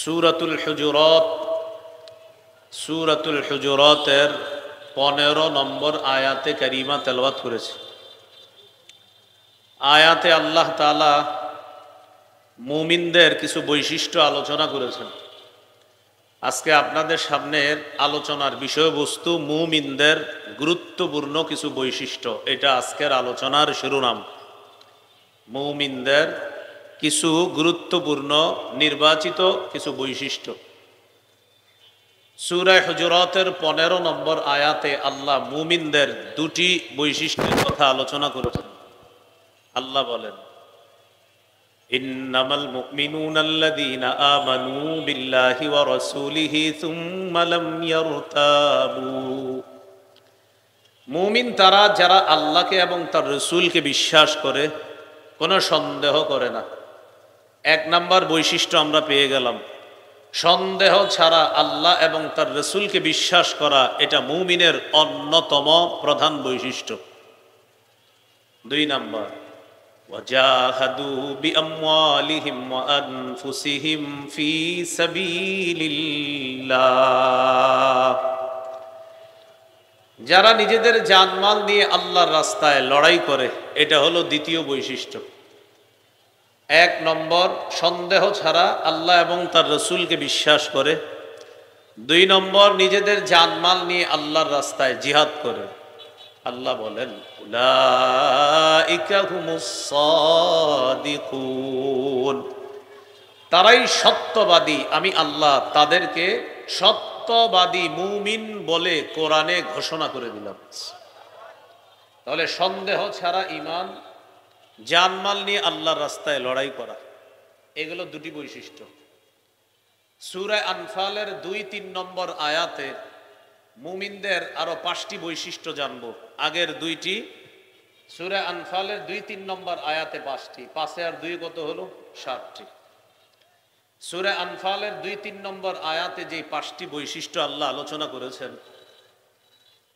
সূরাতুল হুজুরাত সূরাতুল হুজুরাতের 15 নম্বর আয়াতে কারিমা তেলাওয়াত করেছি। আয়াতে আল্লাহ তাআলা মুমিনদের কিছু বৈশিষ্ট্য আলোচনা করেছেন। আজকে আপনাদের সামনের আলোচনার বিষয়বস্তু মুমিনদের গুরুত্বপূর্ণ কিছু বৈশিষ্ট্য। এটা আজকের আলোচনার শিরোনাম। মুমিনদের কিছু গুরুত্বপূর্ণ নির্বাচিত কিছু বৈশিষ্ট্য। সূরা হুজুরাতের 15 নম্বর আয়াতে আল্লাহ মুমিনদের দুটি বৈশিষ্ট্যের কথা আলোচনা করেছেন। আল্লাহ বলেন, ইন্নামাল মুমিনুনা আল্লাযীনা আমানু বিল্লাহি ওয়া রাসূলিহি সুম্মা লাম ইয়ারতাবু। মুমিন তারা যারা আল্লাহকে এবং তার রাসূলকে বিশ্বাস করে, কোনো সন্দেহ করে না। এক নাম্বার বৈশিষ্ট্য আমরা পেয়ে গেলাম। সন্দেহ ছাড়া আল্লাহ এবং তার রাসূলকে বিশ্বাস করা, এটা মুমিনের অন্যতম প্রধান বৈশিষ্ট্য। দুই নাম্বার, ওয়াজাহাদু বিআমওয়ালিহিম ওয়া আনফুসিহিম ফি সাবিলিল্লাহ। যারা নিজেদের জানমাল নিয়ে আল্লাহর রাস্তায় লড়াই করে, এটা হলো দ্বিতীয় বৈশিষ্ট্য। এক নম্বর, সন্দেহ ছাড়া আল্লাহ এবং তার রাসূলকে বিশ্বাস করে। দুই নম্বর, নিজেদের জানমাল নিয়ে আল্লাহর রাস্তায় জিহাদ করে। আল্লাহ বলেন, উলাইকা হুমুস সাদিকুন। তারাই সত্যবাদী। আমি আল্লাহ তাদেরকে সত্যবাদী মুমিন বলে কোরআনে ঘোষণা করে দিলাম। তাহলে সন্দেহ ছাড়া ঈমান, জানমাল নিয়ে আল্লাহর রাস্তায় লড়াই করা, এগুলো দুটি বৈশিষ্ট্য। সূরা আনফালের 2-3 নম্বর আয়াতে মুমিনদের আরো 5টি বৈশিষ্ট্য জানবো। আগের দুইটি, সূরা আনফালের 2-3 নম্বর আয়াতে 5টি, 5 আর 2 কত হলো? 7টি। সূরা আনফালের 2-3 নম্বর আয়াতে যে 5টি বৈশিষ্ট্য আল্লাহ আলোচনা করেছেন,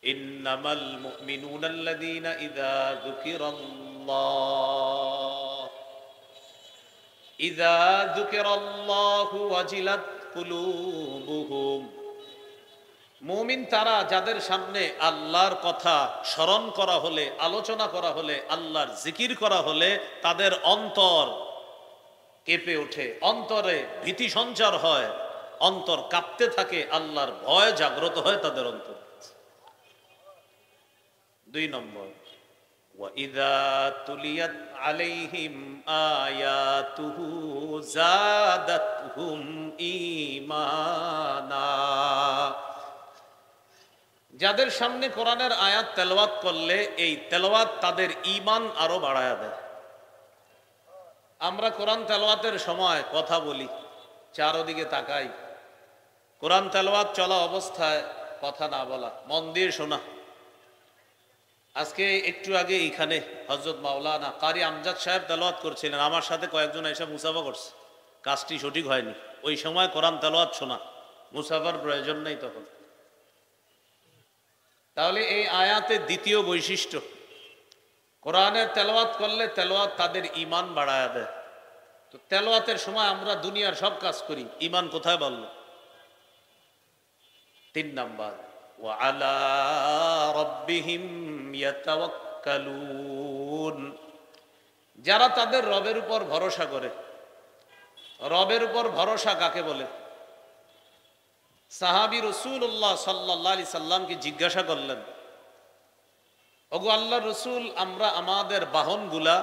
ইন্নামাল মুমিনুনা আল্লাযীনা ইযা যুকিরাল্লাহু ওয়াজিলাত কুলুবুহুম। মুমিন তারা যাদের সামনে আল্লাহর কথা স্মরণ করা হলে, আলোচনা করা হলে, আল্লাহর জিকির করা হলে তাদের অন্তর কেঁপে ওঠে, অন্তরে ভীতি সঞ্চার হয়, অন্তর কাঁপতে থাকে, আল্লাহর ভয় জাগ্রত হয় তাদের অন্তর। দুই নম্বর, ওয়াইযা তুলিয়াত আলাইহিম আয়াতুহু যাদাতহুম ঈমানা। যাদের সামনে কোরআনের আয়াত তেলাওয়াত করলে এই তেলাওয়াত তাদের ঈমান আরো বাড়ায়া দেয়। আমরা কোরআন তেলাওয়াতের সময় কথা বলি, চারদিকে তাকাই। কোরআন তেলাওয়াত চলা অবস্থায় কথা না বলা, মন দিয়ে শোনা। আজকে একটু আগে এখানে হযরত মাওলানা কারি আমজাদ সাহেব তেলাওয়াত করছিলেন, আমার সাথে কয়েকজন এসে মুসাফা করছে। কাজটি সঠিক হয়নি। ওই সময় কোরআন তেলাওয়াত শোনা, মুসাফার প্রয়োজন নেই তখন। তাহলে এই আয়াতের দ্বিতীয় বৈশিষ্ট্য, কোরআনের তেলাওয়াত করলে তেলাওয়াত তাদের ঈমান বাড়ায়া দেয়। তো তেলাওয়াতের সময় আমরা দুনিয়ার সব কাজ করি, ঈমান কোথায় বাড়লো? 3 নাম্বার, ওয়া আলা রাব্বিহিম ইয়াতাওয়াক্কালুন। যারা তাদের রবের উপর ভরসা করে। রবের উপর ভরসা কাকে বলে? সাহাবী রাসূলুল্লাহ সাল্লাল্লাহু আলাইহি সাল্লামকে জিজ্ঞাসা করলেন, ওগো আল্লাহর রাসূল, আমরা আমাদের বাহনগুলা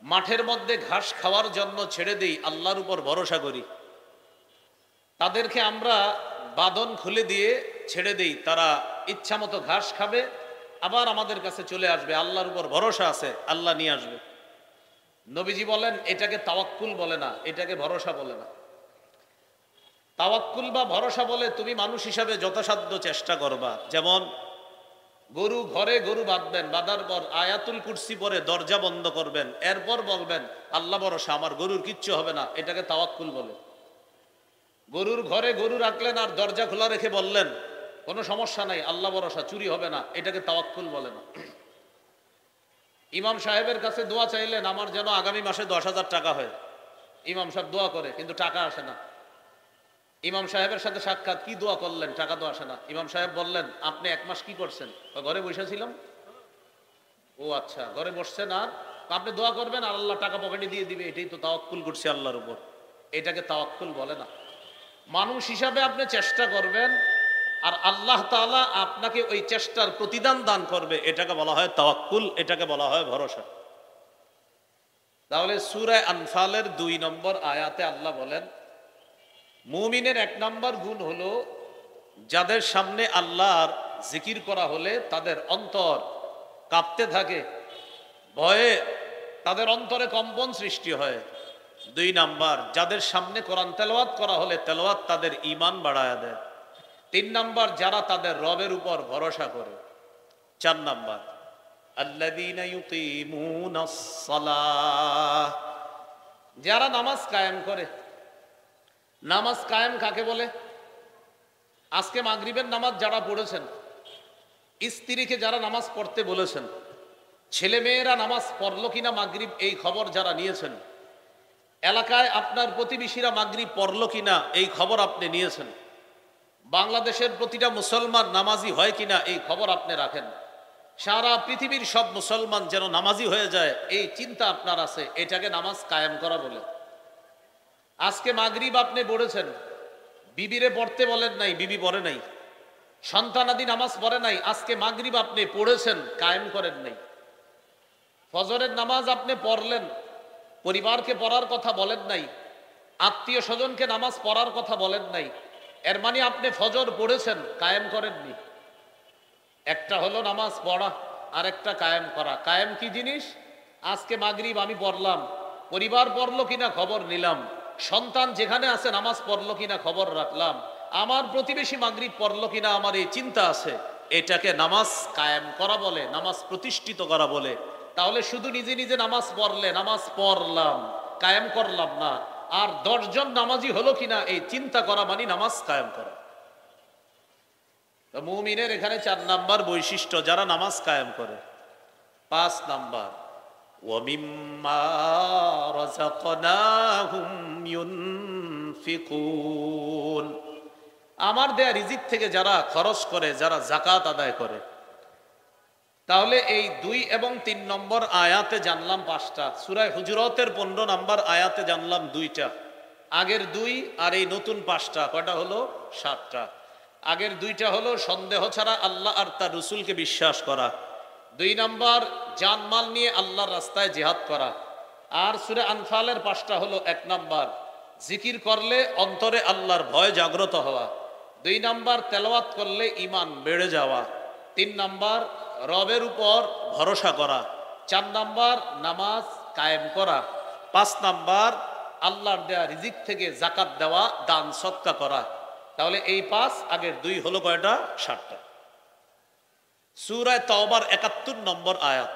মাঠের মধ্যে ঘাস খাওয়ার জন্য ছেড়ে দেই, আল্লাহর উপর ভরসা করি। তাদেরকে আমরা বাঁধন খুলে দিয়ে ছেড়ে দেই, তারা ইচ্ছা মতো ঘাস খাবে, আবার আমাদের কাছে চলে আসবে। আল্লাহর উপর ভরসা আছে, আল্লাহ নিয়ে আসবে। নবীজি বলেন, এটাকে তাওয়াক্কুল বলে না, এটাকে ভরসা বলে না। তাওয়াক্কুল বা ভরসা বলে তুমি মানুষ হিসাবে যথাসাধ্য চেষ্টা করবা। যেমন গরু, ঘরে গরু বাঁধবেন, বাঁধার পর আয়াতুল কুরসি পরে দরজা বন্ধ করবেন, এরপর বলবেন আল্লাহ ভরসা, আমার গরুর কিচ্ছু হবে না, এটাকে তাওয়াক্কুল বলে। গরুর ঘরে গরু রাখলেন আর দরজা খোলা রেখে বললেন কোনো সমস্যা নাই, আল্লাহ ভরসা, চুরি হবে না, এটাকে তাওয়াক্কুল বলে না। ইমাম সাহেবের কাছে দোয়া চাইলেন, আমার যেন আগামী মাসে 10,000 টাকা হয়। ইমাম সাহেব দোয়া করে কিন্তু টাকা আসে না। ইমাম সাহেবের সাথে সাক্ষাৎ, কি দোয়া করলেন? টাকা তো আসে না। ইমাম সাহেব বললেন, আপনি 1 মাস কি করছেন? ঘরে বসেছিলাম। ও আচ্ছা, ঘরে বসছেন, আর আপনি দোয়া করবেন আর আল্লাহ টাকা পকেটে দিয়ে দিবে, এটাই তো তাওয়াক্কুল করছি আল্লাহর উপর। এটাকে তাওয়াক্কুল বলে না। মানুষ হিসাবে আপনি চেষ্টা করবেন আর আল্লাহ তাআলা আপনাকে ওই চেষ্টার প্রতিদান দান করবে, এটাকে বলা হয় তাওয়াক্কুল, এটাকে বলা হয় ভরসা। তাহলে সূরা আনফালের 2 নম্বর আয়াতে আল্লাহ বলেন, মুমিনের 1 নম্বর গুণ হলো যাদের সামনে আল্লাহর জিকির করা হলে তাদের অন্তর কাঁপতে থাকে, ভয়ে তাদের অন্তরে কম্পন সৃষ্টি হয়। 2 নাম্বার, যাদের সামনে কোরআন তেলাওয়াত করা হলে তেলাওয়াত তাদের ঈমান বাড়ায় দেয়। 3 নাম্বার, যারা তাদের রবের উপর ভরসা করে। 4 নাম্বার, আল্লাযীনা ইউকিমুনাস সালাহ, যারা নামাজ কায়েম করে। নামাজ কায়েম কাকে বলে? আজকে মাগরিবের নামাজ যারা পড়েছেন, স্ত্রীকে যারা নামাজ পড়তে বলেছেন, ছেলে মেয়েরা নামাজ পড়লো কিনা মাগরিব এই খবর যারা নিয়েছেন, এলাকায় আপনার প্রতিবেশীরা মাগরিব পড়লো কিনা এই খবর আপনি নিয়েছেন, বাংলাদেশের প্রতিটা মুসলমান নামাজি হয় কিনা এই খবর আপনি রাখেন, সারা পৃথিবীর সব মুসলমান যেন নামাজি হয়ে যায় এই চিন্তা আপনার আছে, এটাকে নামাজ কায়েম করা বলে। আজকে মাগরিব আপনি পড়েছেন, বিবিরে পড়তে বলেন নাই, বিবি পড়ে নাই, সন্তানাদি নামাজ পড়ে নাই, আজকে মাগরিব আপনি পড়েছেন, কায়েম করেন নাই। ফজরের নামাজ আপনি পড়লেন, পরিবারকে পড়ার কথা বলেন নাই, আত্মীয় স্বজনকে নামাজ পড়ার কথা বলেন নাই, এর মানে আপনি ফজর পড়েছেন, কায়েম করেননি। একটা হলো নামাজ পড়া আর একটা কায়েম করা। কায়েম কি জিনিস? আজকে মাগরিব আমি পড়লাম, পরিবার পড়লো কিনা খবর নিলাম, সন্তান যেখানে আছে নামাজ পড়লো কিনা খবর রাখলাম, আমার প্রতিবেশী মাগরিব পড়লো কিনা আমার এই চিন্তা আছে, এটাকে নামাজ কায়েম করা বলে, নামাজ প্রতিষ্ঠিত করা বলে। তাহলে শুধু নিজে নিজে নামাজ পড়লে, নামাজ পড়লাম, কায়েম করলাম না, আর 10 জন নামাজি হলো কিনা এই চিন্তা করা মানে নামাজ কায়েম করা। তো মুমিনের এখানে 4 নাম্বার বৈশিষ্ট্য, যারা নামাজ কায়েম করে। 5 নাম্বার, ওয়ামিম্মা রাযাকনাহুম ইউনফিকুন, আমার দেয়া রিজিক থেকে যারা খরচ করে, যারা যাকাত আদায় করে। তাহলে এই 2 এবং 3 নম্বর আয়াতে জানলাম 5টা, সূরা হুজুরাতের 15 নম্বর আয়াতে জানলাম 2টা। আগের 2 আর এই নতুন 5টা, কয়টা হলো? 7টা। আগের 2টা হলো সন্দেহ ছাড়া আল্লাহ আর তার রসুলকে বিশ্বাস করা, 2 নম্বর জানমাল নিয়ে আল্লাহর রাস্তায় জিহাদ করা। আর সূরা আনফালের 5টা হলো 1 নম্বর জিকির করলে অন্তরে আল্লাহর ভয় জাগ্রত হওয়া, 2 নম্বর তেলাওয়াত করলে ঈমান বেড়ে যাওয়া, 3 নম্বর রবের উপর ভরসা করা, 4 নম্বর নামাজ কায়েম করা, 5 নম্বর আল্লাহর দেয়া রিজিক থেকে যাকাত দেওয়া, দান সদকা করা। তাহলে এই 5 আগের 2 হলো কয়টা? 7টা। সূরা তাওবার 71 নম্বর আয়াত।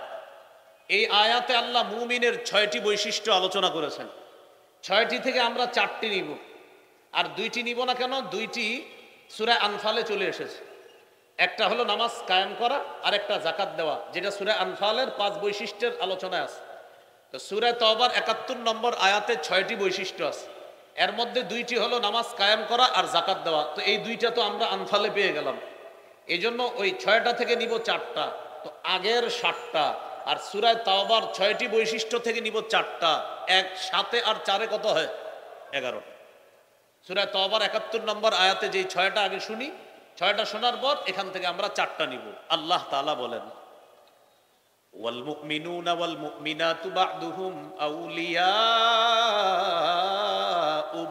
এই আয়াতে আল্লাহ মুমিনের 6টি বৈশিষ্ট্য আলোচনা করেছেন। 6টি থেকে আমরা 4টি নিব, আর 2টি নিব না কেন? 2টি সূরা আনফালে চলে এসেছে। একটা হলো নামাজ কায়েম করা, আর একটা যাকাত দেওয়া, যেটা সূরা আনফালের 5 বৈশিষ্ট্যের আলোচনায় আছে। তো সূরা তাওবার 71 নম্বর আয়াতে 6টি বৈশিষ্ট্য আছে, এর মধ্যে 2টি হলো নামাজ কায়েম করা আর যাকাত দেওয়া। তো এই 2টা তো আমরা আনফালে পেয়ে গেলাম, এই জন্য ওই 6টা থেকে নিব 4টা, তো আগের 7টা। আর সূরা তাওবার 6টি বৈশিষ্ট্য থেকে নিব 4টা, 1 7 আর 4 কত হয়? 11টা। সূরা তাওবার 71 নম্বর আয়াতে যেই 6টা আগে শুনি, 6টা শোনার পর এখান থেকে আমরা 4টা নিব। আল্লাহ তাআলা বলেন, ওয়াল মুমিনুনা ওয়াল মুমিনাতু বা'দুহুম আউলিয়াউ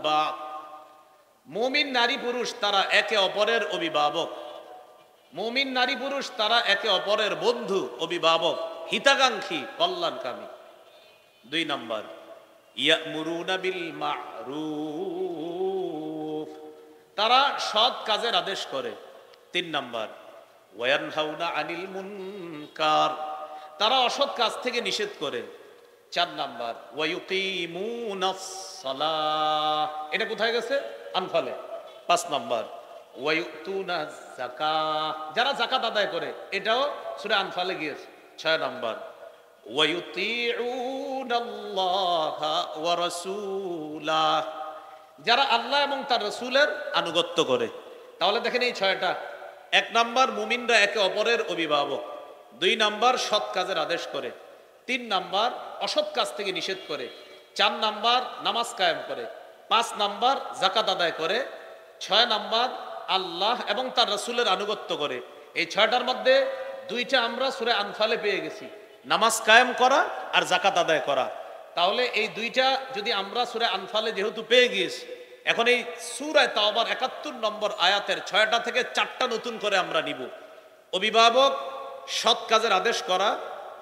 বা'দ, মুমিন নারী পুরুষ তারা একে অপরের অভিভাবক, মুমিন নারী পুরুষ তারা একে অপরের বন্ধু, অভিভাবক, হিতাকাঙ্ক্ষী, কল্যাণকামী। 2 নম্বর, ইয়ামুরুনা বিল মা'রুফ, তারা সৎ কাজের আদেশ করে। 3 নম্বর, ওয়ায়ানহাউনা আনিল মুনকার, তারা অসৎ কাজ থেকে নিষেধ করে। 4 নম্বর, ওয়ায়ুকিমুনাস সালাহ, এটা কোথায় গেছে? আনফালে। 5 নম্বর, ওয়ায়ুতুনাজ যাকাত, যারা যাকাত আদায় করে, এটাও সূরা আনফালে গিয়েছে। 6 নম্বর, ওয়ায়ুতিউনাল্লাহা ওয়া রাসূলাহ, যারা আল্লাহ এবং তার রসুলের আনুগত্য করে। তাহলে দেখেন এই ছয়টা। 1 নাম্বার, মুমিনরা একে অপরের অভিভাবক। 2 নাম্বার, সৎ কাজের আদেশ করে। 3 নাম্বার, অসৎ কাজ থেকে নিষেধ করে। 4 নাম্বার, নামাজ কায়েম করে। 5 নাম্বার, যাকাত আদায় করে। 6 নাম্বার, আল্লাহ এবং তার রসুলের আনুগত্য করে। এই 6টার মধ্যে 2টা আমরা সূরা আনফালে পেয়ে গেছি, নামাজ কায়েম করা আর যাকাত আদায় করা। তাহলে এই 2টা যদি আমরা সূরা আনফালে যেহেতু পেয়ে গিয়েছি, এখন এই সূরা তাওবার 71 নম্বর আয়াতের 6টা থেকে 4টা নতুন করে আমরা নিব। অভিভাবক, সৎ কাজের আদেশ করা,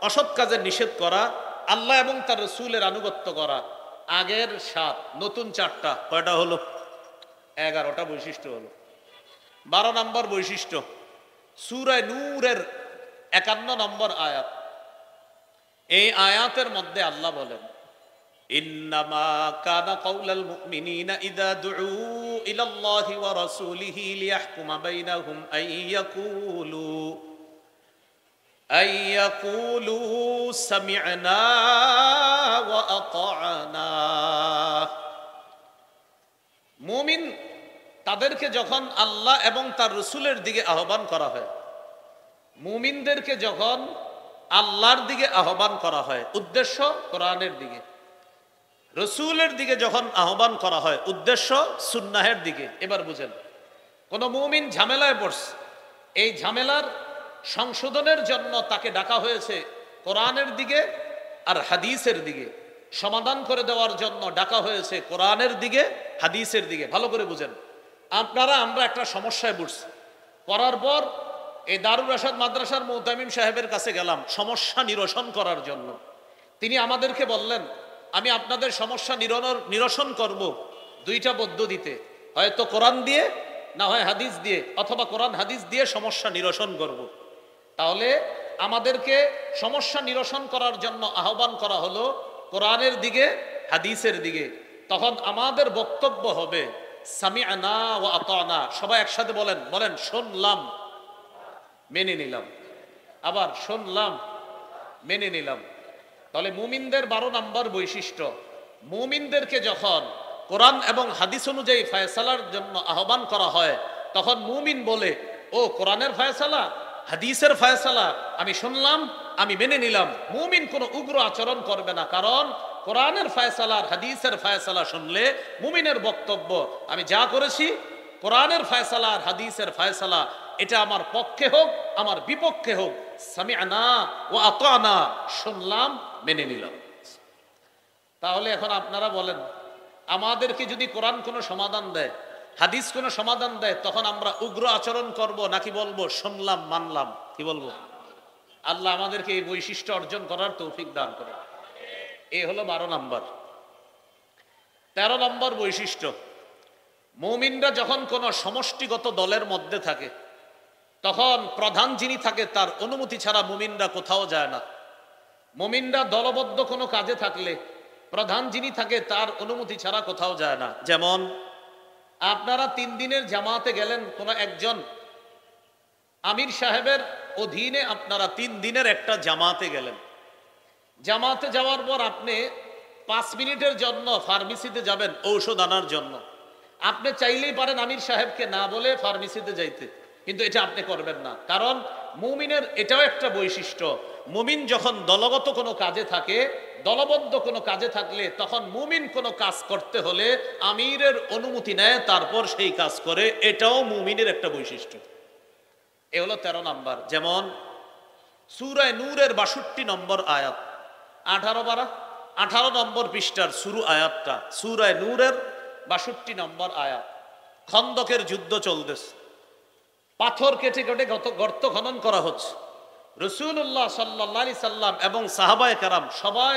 অসৎ কাজের নিষেধ করা, আল্লাহ এবং তার রসুলের আনুগত্য করা। আগের 7, নতুন 4টা, কয়টা হলো? 11টা বৈশিষ্ট্য হলো। 12 নম্বর বৈশিষ্ট্য, সূরা নূরের 51 নম্বর আয়াত। এই আয়াতের মধ্যে আল্লাহ বলেন, ইন্নামা কানা কাউলাল মুমিনিনা ইযা দুউ ইলাল্লাহি ওয়া রাসূলিহি লিয়াহকুমা বাইনাহুম আইয়াকুলু সামি'না ওয়া আতা'না। মুমিন তাদেরকে যখন আল্লাহ এবং তার রসুলের দিকে আহ্বান করা হয়, মুমিনদেরকে যখন আল্লাহর দিকে আহ্বান করা হয়, উদ্দেশ্য কোরআনের দিকে, রসুলের দিকে যখন আহ্বান করা হয়, উদ্দেশ্য সুন্নাহের দিকে। এবার বুঝেন, কোন মুমিন ঝামেলায় পড়ছে, এই ঝামেলার সংশোধনের জন্য তাকে ডাকা হয়েছে কোরআনের দিকে আর হাদিসের দিকে। সমাধান করে দেওয়ার জন্য ডাকা হয়েছে কোরআনের দিকে, হাদিসের দিকে। ভালো করে বুঝেন। আমরা একটা সমস্যায় পড়ছি, পড়ার পর এই দারুল রাশাদ মাদ্রাসার মুহতামিম সাহেবের কাছে গেলাম সমস্যা নিরসন করার জন্য। তিনি আমাদেরকে বললেন, আমি আপনাদের সমস্যা নিরসন করব 2টা পদ্ধতিতে, হয়তো কোরআন দিয়ে, না হয় হাদিস দিয়ে, অথবা কোরআন হাদিস দিয়ে সমস্যা নিরসন করব। তাহলে আমাদেরকে সমস্যা নিরসন করার জন্য আহ্বান করা হলো কোরআনের দিকে, হাদিসের দিকে। তখন আমাদের বক্তব্য হবে সামি'না ওয়া আতা'না। সবাই একসাথে বলেন, শুনলাম, মেনে নিলাম। আবার শুনলাম, মেনে নিলাম। তাহলে মুমিনদের 12 নম্বর বৈশিষ্ট্য, মুমিনদেরকে যখন কোরআন এবং হাদিস অনুযায়ী ফয়সালার জন্য আহ্বান করা হয়, তখন মুমিন বলে, ও কোরআনের ফয়সালা, হাদিসের ফয়সালা আমি শুনলাম, আমি মেনে নিলাম। মুমিন কোনো উগ্র আচরণ করবে না, কারণ কোরআনের ফয়সালা আর হাদিসের ফয়সালা শুনলে মুমিনের বক্তব্য, আমি যা করেছি কোরআনের ফয়সালা আর হাদিসের ফয়সালা, এটা আমার পক্ষে হোক আমার বিপক্ষে হোক, সামি'না ওয়া আতা'না, শুনলাম, মেনে নিলাম। তাহলে এখন আপনারা বলেন, আমাদেরকে যদি কোরআন কোনো সমাধান দেয়, হাদিস কোনো সমাধান দেয়, তখন আমরা উগ্র আচরণ করব নাকি বলবো শুনলাম, মানলাম? কি বলবো? আল্লাহ আমাদেরকে এই বৈশিষ্ট্য অর্জন করার তৌফিক দান করে। এই হলো 12 নম্বর। 13 নম্বর বৈশিষ্ট্য, মুমিনরা যখন কোনো সমষ্টিগত দলের মধ্যে থাকে, তখন প্রধান যিনি থাকে তার অনুমতি ছাড়া মুমিনরা কোথাও যায় না। মুমিনরা দলবদ্ধ কোনো কাজে থাকলে প্রধান যিনি থাকে তার অনুমতি ছাড়া কোথাও যায় না। যেমন আপনারা 3 দিনের জামাতে গেলেন, কোনো একজন আমির সাহেবের অধীনে আপনারা 3 দিনের একটা জামাতে গেলেন। জামাতে যাওয়ার পর আপনি 5 মিনিটের জন্য ফার্মেসিতে যাবেন ঔষধ আনার জন্য। আপনি চাইলেই পারেন আমির সাহেবকে না বলে ফার্মেসিতে যাইতে, কিন্তু এটা আপনি করবেন না, কারণ মুমিনের এটাও একটা বৈশিষ্ট্য। মুমিন যখন দলগত কোনো কাজে থাকে, দলবদ্ধ কোনো কাজে থাকলে, তখন মুমিন কোনো কাজ করতে হলে আমিরের অনুমতি নেয়, তারপর সেই কাজ করে। এটাও মুমিনের একটা বৈশিষ্ট্য। এ হলো 13 নাম্বার। যেমন সূরা নূরের 62 নম্বর আয়াত, 18 নম্বর পৃষ্ঠার শুরু আয়াতটা, সূরা নূরের 62 নম্বর আয়াত। খন্দকের যুদ্ধ চলতেছে, পাথর কেটে কেটে গর্ত খনন করা হচ্ছে। রাসূলুল্লাহ সাল্লাল্লাহু আলাইহি সাল্লাম এবং সাহাবায়ে কেরাম সবাই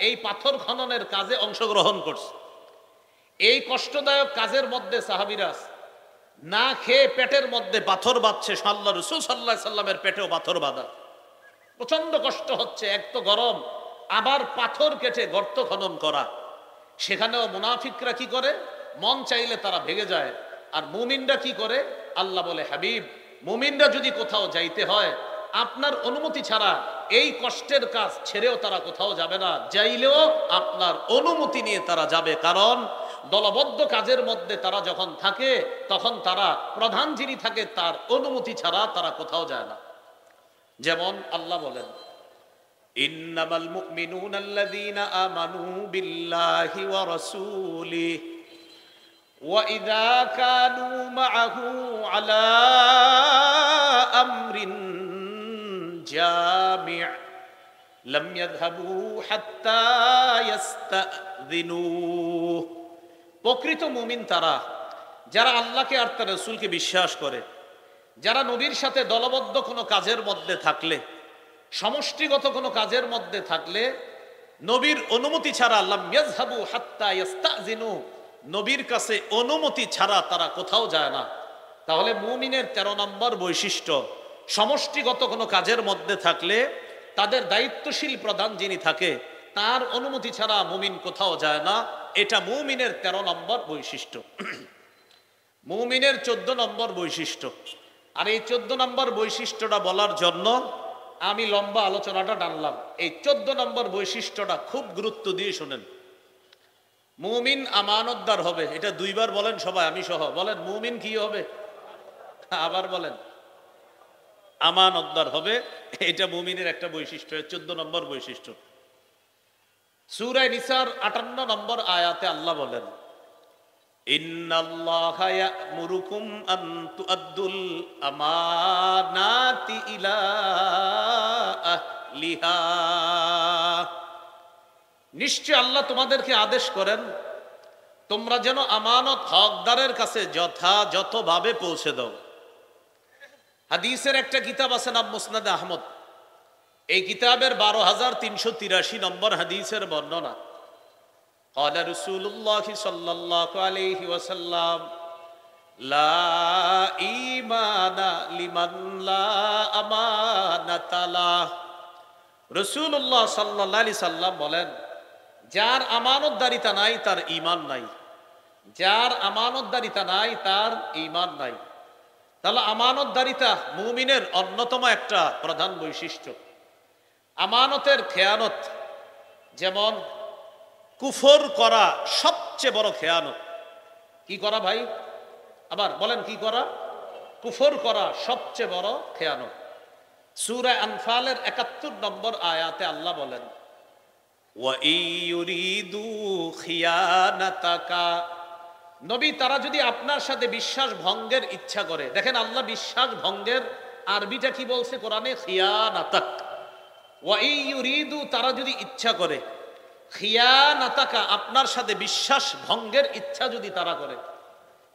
এই পাথর খননের কাজে অংশগ্রহণ করছে। এই কষ্টদায়ক কাজের মধ্যে সাহাবীরা না খেয়ে পেটের মধ্যে পাথর বাঁধছে। আল্লাহ রাসূল সাল্লাল্লাহু আলাইহি সাল্লামের পেটেও পাথর বাঁধা, প্রচন্ড কষ্ট হচ্ছে, এক তো গরম, আবার পাথর কেটে গর্ত খনন করা। সেখানেও মুনাফিকরা কি করে? মন চাইলে তারা ভেগে যায়। আর মুমিনরা কি করে? আল্লাহ বলে, হাবিব, মুমিনরা যদি কোথাও যাইতে হয় আপনার অনুমতি ছাড়া এই কষ্টের কাজ ছেড়েও তারা কোথাও যাবে না, যাইলেও আপনার অনুমতি নিয়ে তারা যাবে। কারণ দলবদ্ধ কাজের মধ্যে তারা যখন থাকে তখন তারা প্রধান যিনি থাকে তার অনুমতি ছাড়া তারা কোথাও যায় না। যেমন আল্লাহ বলেন, ইন্নামাল মুমিনুনা আল্লাযীনা আমানু বিল্লাহি ওয়া রাসূলিহি ওয়া ইযা কানু মাআহু আলা আমরিন জামি' লাম ইয়াযহাবু হাত্তা ইস্তাযিনুহ। প্রকৃত মুমিন তারা যারা আল্লাহকে আর তার রাসূলকে বিশ্বাস করে, যারা নবীর সাথে দলবদ্ধ কোনো কাজের মধ্যে থাকলে, সমষ্টিগত কোনো কাজের মধ্যে থাকলে নবীর অনুমতি ছাড়া লাম ইয়াযহাবু হাত্তা ইস্তাযিনু, নবীর কাছে অনুমতি ছাড়া তারা কোথাও যায় না। তাহলে মুমিনের 13 নম্বর বৈশিষ্ট্য, সমষ্টিগত কোনো কাজের মধ্যে থাকলে তাদের দায়িত্বশীল প্রধান যিনি থাকে তার অনুমতি ছাড়া মুমিন কোথাও যায় না। এটা মুমিনের 13 নম্বর বৈশিষ্ট্য। মুমিনের 14 নম্বর বৈশিষ্ট্য। আর এই 14 নম্বর বৈশিষ্ট্যটা বলার জন্য আমি লম্বা আলোচনাটা টানলাম। এই 14 নম্বর বৈশিষ্ট্যটা খুব গুরুত্ব দিয়ে শোনেন। মুমিন আমানতদার হবে। এটা 2 বার বলেন সবাই, আমি সহ বলেন, মুমিন কি হবে? আবার বলেন, আমানতদার হবে। এটা মুমিনের একটা বৈশিষ্ট্য, 14 নম্বর বৈশিষ্ট্য। সূরা নিসার 58 নম্বর আয়াতে আল্লাহ বলেন, ইন্নাল্লাহা ইয়া'মুরুকুম আন তু'আদ্দুল আমানাতি ইলা আহলিহা। নিশ্চয় আল্লাহ তোমাদেরকে আদেশ করেন তোমরা যেন আমানত হকদারের কাছে যথাযথভাবে পৌঁছে দাও। হাদিসের একটা কিতাব আছে নাম মুসনাদে আহমদ। এই কিতাবের 12,383 নম্বর হাদিসের বর্ণনা। قال رسول الله صلى الله عليه وسلم لا إيمان لمن لا أمانة له। রাসূলুল্লাহ সাল্লাল্লাহু আলাইহি সাল্লাম বলেন, যার আমানতদারিতা নাই তার ঈমান নাই। যার আমানতদারিতা নাই তার ঈমান নাই। তাহলে আমানতদারিতা মুমিনের অন্যতম একটা প্রধান বৈশিষ্ট্য। আমানতের খেয়ানত, যেমন কুফর করা সবচেয়ে বড় খেয়ানত। কি করা ভাই? আবার বলেন, কি করা? কুফর করা সবচেয়ে বড় খেয়ানত। সূরা আনফালের 71 নম্বর আয়াতে আল্লাহ বলেন, ওয়া ইউরিদু খিয়ানাতাকা। নবী, তারা যদি আপনার সাথে বিশ্বাস ভঙ্গের ইচ্ছা করে, দেখেন আল্লাহ বিশ্বাস ভঙ্গের আরবিটা কি বলছে কোরআনে? খিয়ানাতাক। ওয়া ইউরিদু, তারা যদি ইচ্ছা করে, খিয়ানাতাকা, আপনার সাথে বিশ্বাস ভঙ্গের ইচ্ছা যদি তারা করে।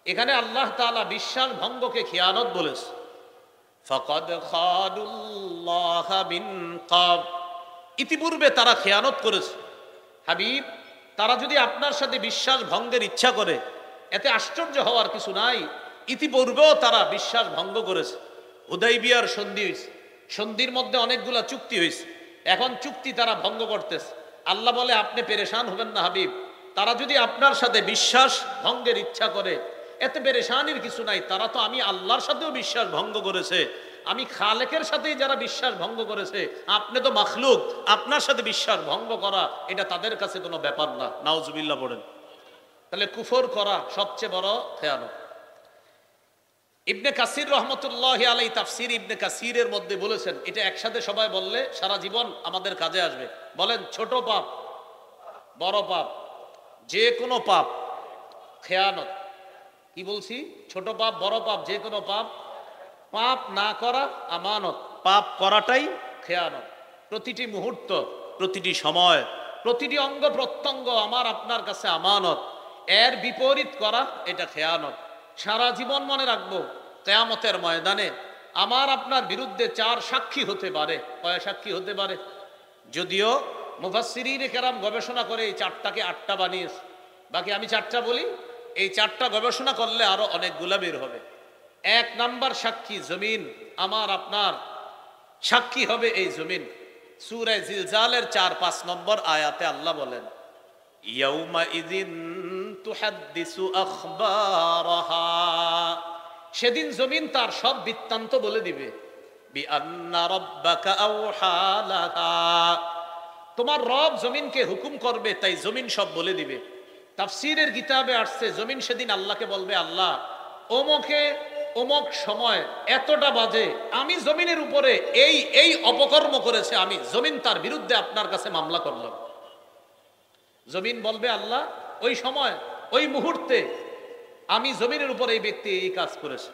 এখানে আল্লাহ তাআলা বিশ্বাস ভঙ্গকে খিয়ানত বলেছে। ফাকাদ খাদুল্লাহ মিন ক্বাব, ইতিপূর্বে তারা খেয়ানত করেছে। হাবিব, তারা যদি আপনার সাথে বিশ্বাস ভঙ্গের ইচ্ছা করে, এতে আশ্চর্য হওয়ার কিছু নাই। ইতিপূর্বেও তারা বিশ্বাস ভঙ্গ করেছে। হুদাইবিয়ার সন্ধি হয়েছে, সন্ধির মধ্যে অনেকগুলা চুক্তি হয়েছে, এখন চুক্তি তারা ভঙ্গ করতেছে। আল্লাহ বলে, আপনি পেরেশান হবেন না হাবিব, তারা যদি আপনার সাথে বিশ্বাস ভঙ্গের ইচ্ছা করে এতে পেরেশানির কিছু নাই। তারা তো আমি আল্লাহর সাথেও বিশ্বাস ভঙ্গ করেছে, আমি খালেকের সাথেই যারা বিশ্বাস ভঙ্গ করেছে, আপনি তো মাখলুক, আপনার সাথে বিশ্বাস ভঙ্গ করা এটা তাদের কাছে কোনো ব্যাপার না। নাউজুবিল্লাহ পড়েন। তাহলে কুফর করা সবচেয়ে বড় খেয়ানত। ইবনে কাসির রহমতুল্লাহি আলাইহি তাফসীর ইবনে কাসিরের মধ্যে বলেছেন, এটা একসাথে সবাই বললে সারা জীবন আমাদের কাজে আসবে। বলেন, ছোট পাপ, বড় পাপ, যে কোনো পাপ খেয়ানত। কি বলছি? ছোট পাপ, বড় পাপ, যে কোনো পাপ। পাপ না করা আমানত, পাপ করাটাই খেয়ানত। প্রতিটি মুহূর্ত, প্রতিটি সময়, প্রতিটি অঙ্গ প্রত্যঙ্গ আমার আপনার কাছে আমানত। এর বিপরীত করা এটা খেয়ানত। সারা জীবন মনে রাখবো, কিয়ামতের ময়দানে আমার আপনার বিরুদ্ধে 4 সাক্ষী হতে পারে। কয় সাক্ষী হতে পারে? যদিও মুফাসসিরিনে কেরাম গবেষণা করে এই 4টাকে 8টা বানিয়েছে। বাকি আমি 4টা বলি, এই 4টা গবেষণা করলে আরো অনেকগুলা বের হবে। 1 নাম্বার সাক্ষী জমিন, আমার আপনার সাক্ষী হবে এই জমিন। সূরা জিলজালের 4-5 নম্বর আয়াতে আল্লাহ বলেন, ইয়াউমা ইযিন তুহাদ্দিসু আখবারাহা। সেদিন জমিন তার সব বৃত্তান্ত বলে দিবে। বিআন্না রাব্বাকা আওহা লাহা, তোমার রব জমিনকে হুকুম করবে তাই জমিন সব বলে দিবে। তাফসীরের কিতাবে আসছে জমিন সেদিন আল্লাহকে বলবে, আল্লাহ ওমকে অমক সময় এতটা বাজে আমি জমিনের উপরে এই এই অপকর্ম করেছে, আমি জমিন তার বিরুদ্ধে আপনার কাছে মামলা করলাম। জমিন বলবে, আল্লাহ ওই সময় ওই মুহূর্তে আমি জমিনের উপর এই ব্যক্তি এই কাজ করেছে।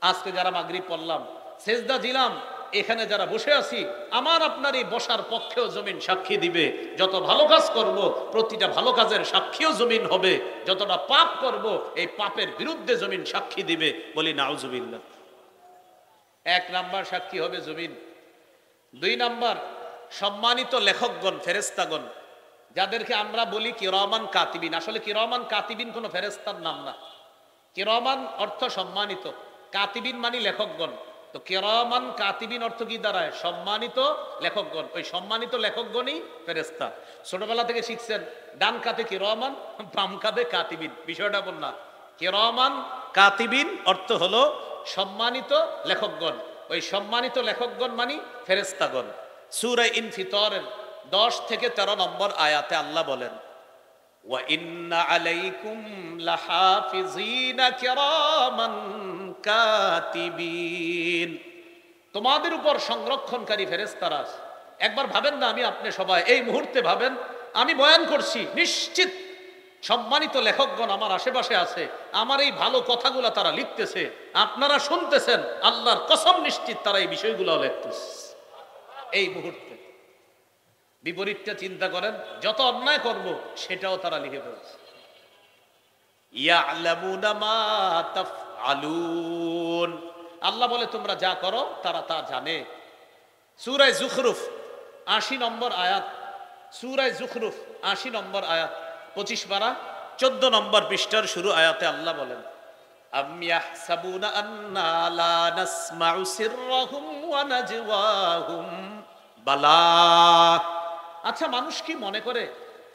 আজকে যারা মাগরিব পড়লাম, সেজদা দিলাম, এখানে যারা বসে আছি, আমার আপনার এই বসার পক্ষেও জমিন সাক্ষী দিবে। যত ভালো কাজ করব প্রতিটা ভালো কাজের সাক্ষীও জমিন হবে, যতটা পাপ করব এই পাপের বিরুদ্ধে জমিন সাক্ষী দিবে। বলি নাউজুবিল্লাহ। এক নাম্বার সাক্ষী হবে জমিন। দুই নাম্বার সম্মানিত লেখকগণ, ফেরেশতাগণ, যাদেরকে আমরা বলি কিরামান কাতিবিন। আসলে কিরামান কাতিবিন কোনো ফেরেশতার নাম না। কিরামান অর্থ সম্মানিত, কাতিবিন মানে লেখকগণ। তো কিরামান কাতিবিন অর্থ কি দাঁড়ায়? সম্মানিত লেখকগণ। ওই সম্মানিত লেখকগণই ফেরেশতা। ছোটবেলা থেকে শিখছেন ডান কাতে কিরামান, বাম কাতে কাতিবিন। বিষয়টা বল না, কিরামান কাতিবিন অর্থ হলো সম্মানিত লেখকগণ। ওই সম্মানিত লেখকগণ মানে ফেরেশতাগণ। সূরা ইনফিতরের 10 থেকে 13 নম্বর আয়াতে আল্লাহ বলেন, ওয়া ইন্না আলাইকুম লাহাফিজিনা কিরামান কাতিবিন, তোমাদের উপর সংরক্ষণকারী ফেরেশতারা আছে। একবার ভাবেন না, আমি আপনি সবাই এই মুহূর্তে ভাবেন, আমি বয়ান করছি, নিশ্চিত সম্মানিত লেখকগণ আমার আশেপাশে আছে, আমার এই ভালো কথাগুলো তারা লিখতেছে, আপনারা শুনতেছেন, আল্লাহর কসম নিশ্চিত তারা এই বিষয়গুলো লিখতেছে এই মুহূর্তে। বিপরীতটা চিন্তা করেন, যত অন্যায় করব সেটাও তারা লিখে ফেলছে। ইয়ালামুনা মা তাফআলুন, আল্লাহ বলে তোমরা যা করো তারা তা জানে। সূরা যুখরুফ 80 নম্বর আয়াত, সূরা যুখরুফ 80 নম্বর আয়াত 25 পারা 14 নম্বর পৃষ্ঠার শুরু আয়াতে আল্লাহ বলেন, আম ইয়াহসাবুনা আন্না লা নাসমাউ সিররাহুম ওয়া নাজওয়াহুম বালা, আচ্ছা মানুষ কি মনে করে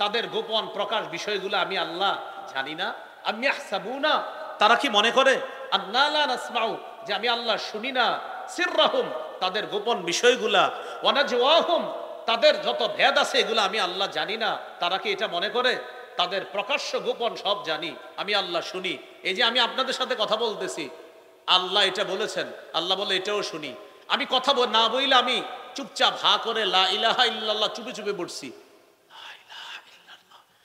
তাদের গোপন প্রকাশ বিষয়গুলো আমি আল্লাহ জানি না? আম ইয়াহসাবুনা, তারা কি মনে করে আন্না লা নাসমাউ, যে আমি আল্লাহ শুনি না, সিররাহুম, তাদের গোপন বিষয়গুলা, ওয়া নাজওয়াহুম, তাদের যত ভেদ আছে এগুলো আমি আল্লাহ জানি না? তারা কি এটা মনে করে? তাদের প্রকাশ্য গোপন সব জানি, আমি আল্লাহ শুনি। এই যে আমি আপনাদের সাথে কথা বলতেছি, আল্লাহ এটা বলেছেন, আল্লাহ বলে এটাও শুনি। আমি কথা না বইলে আমি চুপচাপ হা করে লা ইলাহা ইল্লাল্লাহ চুপে চুপে পড়ছি,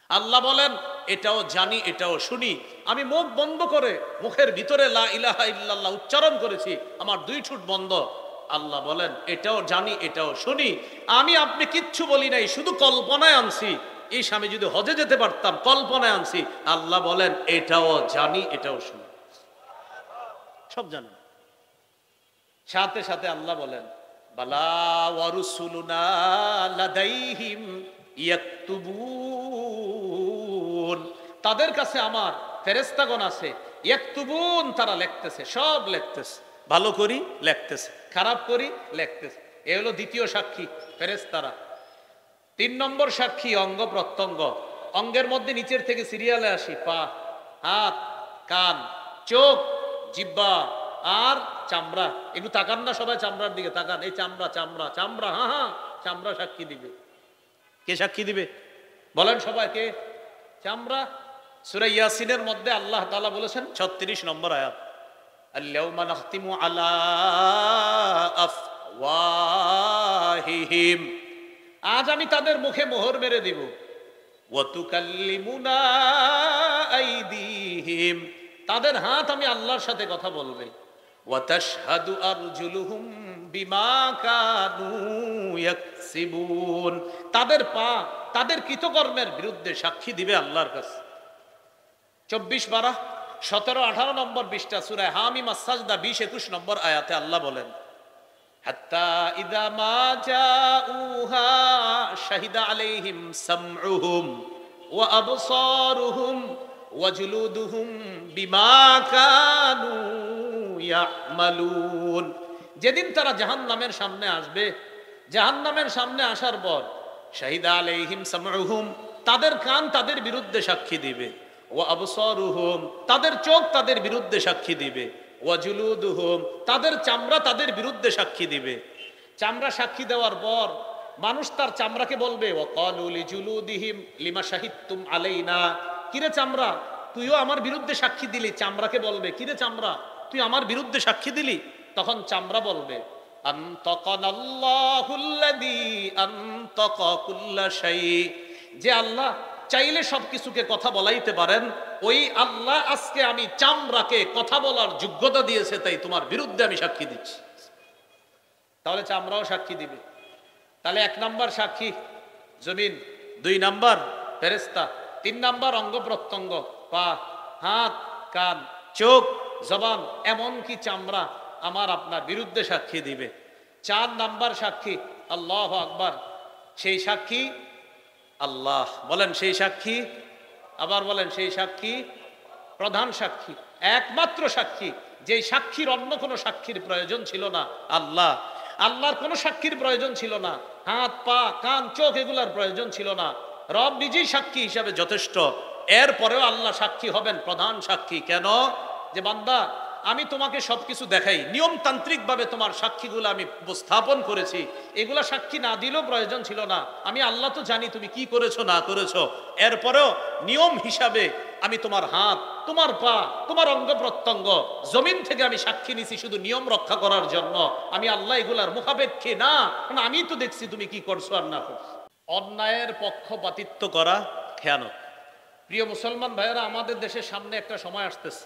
আল্লাহ বলেন এটাও জানি এটাও শুনি। আমি মুখ বন্ধ করে মুখের ভিতরে লা ইলাহা ইল্লাল্লাহ উচ্চারণ করেছি, আমার 2 ঠোঁট বন্ধ, আল্লাহ বলেন এটাও জানি এটাও শুনি। আমি আপনি কিচ্ছু বলি নাই, শুধু কল্পনায় আনছি। এই স্বামী যদি হজে যেতে পারতাম, কল্পনায় আনছি, আল্লাহ বলেন এটাও জানি এটাও শুনি, সব জানেন। সাথে সাথে আল্লাহ বলেন, বালা ওয়া রুসুলুনা লাদাইহিম ইয়াকতুবুন, তাদের কাছে আমার ফেরেশতাগণ আছে, ইয়াকতুবুন, তারা লিখতেছে, সব লিখতেছে, ভালো করি লিখতেছে, খারাপ করি লিখতেছে। এ হলো দ্বিতীয় সাক্ষী ফেরেশতারা। 3 নম্বর সাক্ষী অঙ্গ প্রত্যঙ্গ। অঙ্গের মধ্যে নিচের থেকে সিরিয়ালে আসি, পা, হাত, কান, চোখ, জিহ্বা আর চামড়া। একটু তাকান না সবাই, চামড়ার দিকে তাকান। এই চামড়া চামড়া চামড়া, হ্যাঁ হ্যাঁ, চামড়া সাক্ষী দিবে। কে সাক্ষী দিবে বলেন সবাই, কে? চামড়া। সূরা ইয়াসিনের মধ্যে আল্লাহ তাআলা বলেছেন 36 নম্বর আয়াত, আল-ইয়াউমা নাখতিমু আলা আফওয়াহিহিম, আজ আমি তাদের মুখে মোহর মেরে দিব। ওয়া তুকাল্লিমুনা আইদিহিম, তাদের হাত আমি আল্লাহর সাথে কথা বলবে। ওয়া তাশহাদু আরজুলুহুম বিমা কানু ইয়াকসিবুন, তাদের পা তাদের কৃতকর্মের বিরুদ্ধে সাক্ষী দিবে আল্লাহর কাছে। 24 পারা 17-18 নম্বর পৃষ্ঠা সূরা হামিম আস-সাজদা 20-21 নম্বর আয়াতে আল্লাহ বলেন, হাত্তা ইযা মা জাউহা শাহিদা আলাইহিম সামউহুম ওয়া আবসারুহুম ওয়া জুলুদুহুম বিমা কানু ইয়ামালুন, যেদিন তারা জাহান্নামের সামনে আসবে, জাহান্নামের সামনে আসার পর শাহিদা আলাইহিম সামউহুম, তাদের কান তাদের বিরুদ্ধে সাক্ষী দিবে, ওয়া আবসারুহুম, তাদের চোখ তাদের বিরুদ্ধে সাক্ষী দিবে, ওয়া জুলুদুহুম, তাদের চামড়া তাদের বিরুদ্ধে সাক্ষী দিবে। চামড়া সাক্ষী দেওয়ার পর মানুষ তার চামড়াকে বলবে, ওয়া ক্বালু লিজুলুদিহিম লিমা শাহিদতুম আলাইনা, কিরে চামড়া তুইও আমার বিরুদ্ধে সাক্ষী দিলি। চামড়াকে বলবে, কিরে চামড়া তুই আমার বিরুদ্ধে সাক্ষী দিলি। তখন চামড়া বলবে, আনতাকানাল্লাহুল্লাযী আনতাকা কুল্লা শাই, যে আল্লাহ চাইলে সবকিছুকে কথা বলাইতে পারেন, ওই আল্লাহ আজকে আমি চামড়াকে কথা বলার যোগ্যতা দিয়েছে, তাই তোমার বিরুদ্ধে আমি সাক্ষী দিচ্ছি। তাহলে চামড়াও সাক্ষী দিবে। তাহলে 1 নাম্বার সাক্ষী জমিন, 2 নাম্বার ফেরেশতা, 3 নাম্বার অঙ্গ প্রত্যঙ্গ, পা, হাত, কান, চোখ, জবান, এমনকি চামড়া আমার আপনার বিরুদ্ধে সাক্ষী দিবে। 4 নাম্বার সাক্ষী আল্লাহু আকবার, সেই সাক্ষী আল্লাহ। বলেন সেই সাক্ষী, আবার বলেন সেই সাক্ষী প্রধান সাক্ষী, একমাত্র সাক্ষী, যেই সাক্ষীর অন্য কোনো সাক্ষীর প্রয়োজন ছিল না। আল্লাহ, আল্লাহর কোনো সাক্ষীর প্রয়োজন ছিল না, হাত, পা, কান, চোখ এগুলার প্রয়োজন ছিল না। রব নিজেই সাক্ষী হিসাবে যথেষ্ট। এরপরেও আল্লাহ সাক্ষী হবেন, প্রধান সাক্ষী। কেন? যে বান্দা আমি তোমাকে সবকিছু দেখাই, নিয়মতান্ত্রিক ভাবে তোমার সাক্ষীগুলো আমি উপস্থাপন করেছি, এগুলা সাক্ষী না দিলেও প্রয়োজন ছিল না। আমি আল্লাহ তো জানি তুমি কি করেছো না করেছো, এরপরেও নিয়ম হিসাবে আমি তোমার হাত, তোমার পা, তোমার অঙ্গ প্রত্যঙ্গ জমিন থেকে আমি সাক্ষী নিছি শুধু নিয়ম রক্ষা করার জন্য। আমি আল্লাহ এগুলার মুখাপেক্ষী না, কারণ আমি তো দেখছি তুমি কি করছো আর না করছো। অন্যায়ের পক্ষপাতিত্ব করা খেয়ানত। প্রিয় মুসলমান ভাইয়েরা, আমাদের দেশের সামনে একটা সময় আসতেছে,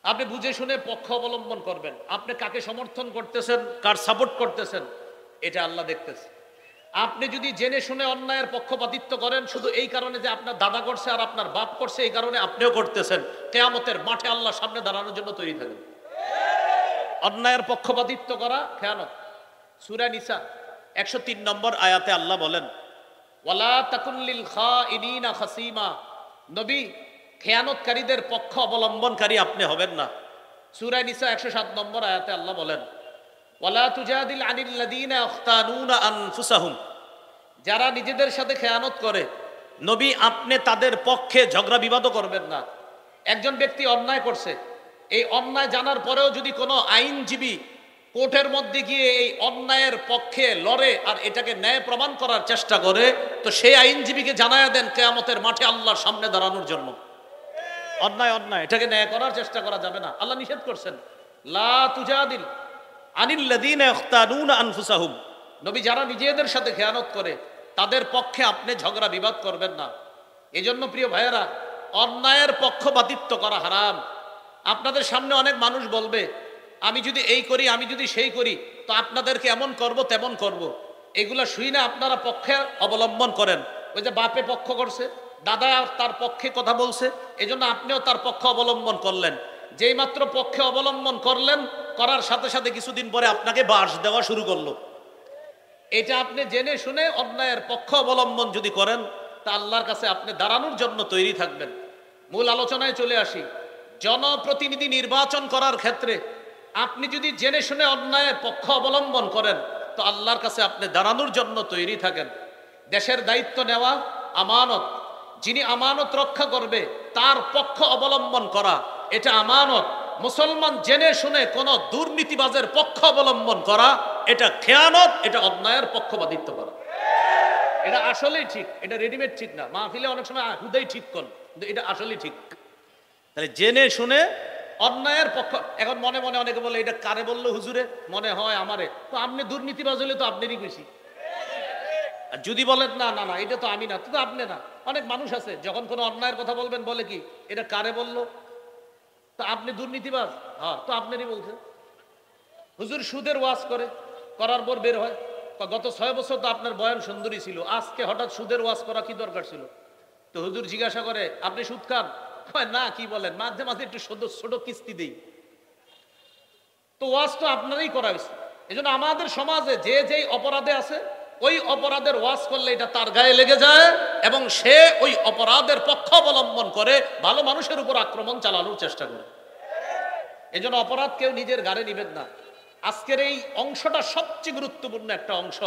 আপনি বুঝে শুনে পক্ষ অবলম্বন করবেন। আপনি কাকে সমর্থন করতেছেন, কার সাপোর্ট করতেছেন, এটা আল্লাহ দেখতেছে। আপনি যদি জেনে শুনে অন্যায়ের পক্ষপাতিত্ব করেন শুধু এই কারণে যে আপনার দাদা করছে আর আপনার বাপ করছে, এই কারণে আপনিও করতেছেন, কিয়ামতের মাঠে আল্লাহর সামনে দাঁড়ানোর জন্য তৈরি থাকেন। অন্যায়ের পক্ষপাতিত্ব করা খেয়ানত। সূরা নিসা 103 নম্বর আয়াতে আল্লাহ বলেন, ওয়ালা তাকুন লিল খাইনিনা খাসিমা, নবী খেয়ানতকারীদের পক্ষ অবলম্বনকারী আপনি হবেন না। সূরা নিসা 107 নম্বর আয়াতে আল্লাহ বলেন, ওয়ালা তুজাদিল আনিল লাযিনা ইখতানুনা আনফুসাহুম, যারা নিজেদের সাথে খেয়ানত করে, নবী আপনি তাদের পক্ষে ঝগড়া বিবাদও করবেন না। একজন ব্যক্তি অন্যায় করছে, এই অন্যায় জানার পরেও যদি কোনো আইনজীবী কোর্টের মধ্যে গিয়ে এই অন্যায়ের পক্ষে লড়ে আর এটাকে ন্যায় প্রমাণ করার চেষ্টা করে, তো সেই আইনজীবীকে জানায়া দেন কিয়ামতের মাঠে আল্লাহর সামনে দাঁড়ানোর জন্য। অন্যায় অন্যায়, এটাকে ন্যায় করার চেষ্টা করা যাবে না। আল্লাহ নিষেধ করছেন, লা তুজাদিল আনিল লাযিনা ইখতানুনা আনফুসাহুম, নবী যারা নিজেদের সাথে খেয়ানত করে তাদের পক্ষে আপনি ঝগড়া বিবাদ করবেন না। এজন্য প্রিয় ভাইয়েরা, অন্যায়ের পক্ষপাতিত্ব করা হারাম। আপনাদের সামনে অনেক মানুষ বলবে, আমি যদি এই করি, আমি যদি সেই করি, তো আপনাদেরকে এমন করব তেমন করব। এগুলা শুই না আপনারা পক্ষে অবলম্বন করেন। ওই যে বাপে পক্ষ করছে, দাদা তার পক্ষে কথা বলছে, এজন্য আপনিও তার পক্ষ অবলম্বন করলেন। যেই মাত্র পক্ষে অবলম্বন করলেন, করার সাথে সাথে কিছুদিন পরে আপনাকে বাঁশ দেওয়া শুরু করলো। এটা আপনি জেনে শুনে অন্যায়ের পক্ষ অবলম্বন যদি করেন, তা আল্লাহর কাছে আপনি দাঁড়ানোর জন্য তৈরি থাকবেন। মূল আলোচনায় চলে আসি। জনপ্রতিনিধি নির্বাচন করার ক্ষেত্রে আপনি যদি জেনে শুনে অন্যায়ের পক্ষ অবলম্বন করেন, তো আল্লাহর কাছে আপনি দাঁড়ানোর জন্য তৈরি থাকেন। দেশের দায়িত্ব নেওয়া আমানত, যিনি আমানত রক্ষা করবে তার পক্ষ অবলম্বন করা, এটা আমানত। মুসলমান জেনে শুনে কোন দুর্নীতিবাজের পক্ষ অবলম্বন করা, এটা খেয়ানত, এটা অন্যায়ের পক্ষপাতিত্ব করা। এটা আসলেই ঠিক, এটা রেডিমেড ঠিক না। মাহফিলে অনেক সময় হুদাই ঠিক করেন, কিন্তু এটা আসলেই ঠিক। তাহলে জেনে শুনে অন্যায়ের পক্ষ। এখন মনে মনে অনেকে বলে, এটা কারে বললো হুজুরে? মনে হয় আমারে। তো আপনি দুর্নীতিবাজ হলে তো আপনারই বেশি। আর যদি বলেন না না না এটা তো আমি না, তো আপনি না। অনেক মানুষ আছে যখন কোনো অন্যায়ের কথা বলবেন বলে কি, এটা কারে বললো? তো আপনি দুর্নীতিবাজ? হ্যাঁ, তো আপনারই বলছে। হুজুর সুদের ওয়াজ করে, করার পর বের হয়, গত 6 বছর তো আপনার বয়ান সুন্দরী ছিল, আজকে হঠাৎ সুদের ওয়াজ করা কি দরকার ছিল? তো হুজুর জিজ্ঞাসা করে, আপনি সুদ খান? না, কি বলেন, মাঝে মাঝে একটু ছোট কিস্তি দেই। তো ওয়াজ তো আপনারই করা হয়েছে। এই জন্য আমাদের সমাজে যে যেই অপরাধে আছে, ওই অপরাধের ওয়াজ করলে এটা তার গায়ে লেগে যায় এবং সে ওই অপরাধের পক্ষ অবলম্বন করে ভালো মানুষের উপর আক্রমণ চালানোর চেষ্টা করে। এই জন্য অপরাধ কেউ নিজের ঘাড়ে নিবেন না। আজকের এই অংশটা সবচেয়ে গুরুত্বপূর্ণ একটা অংশ।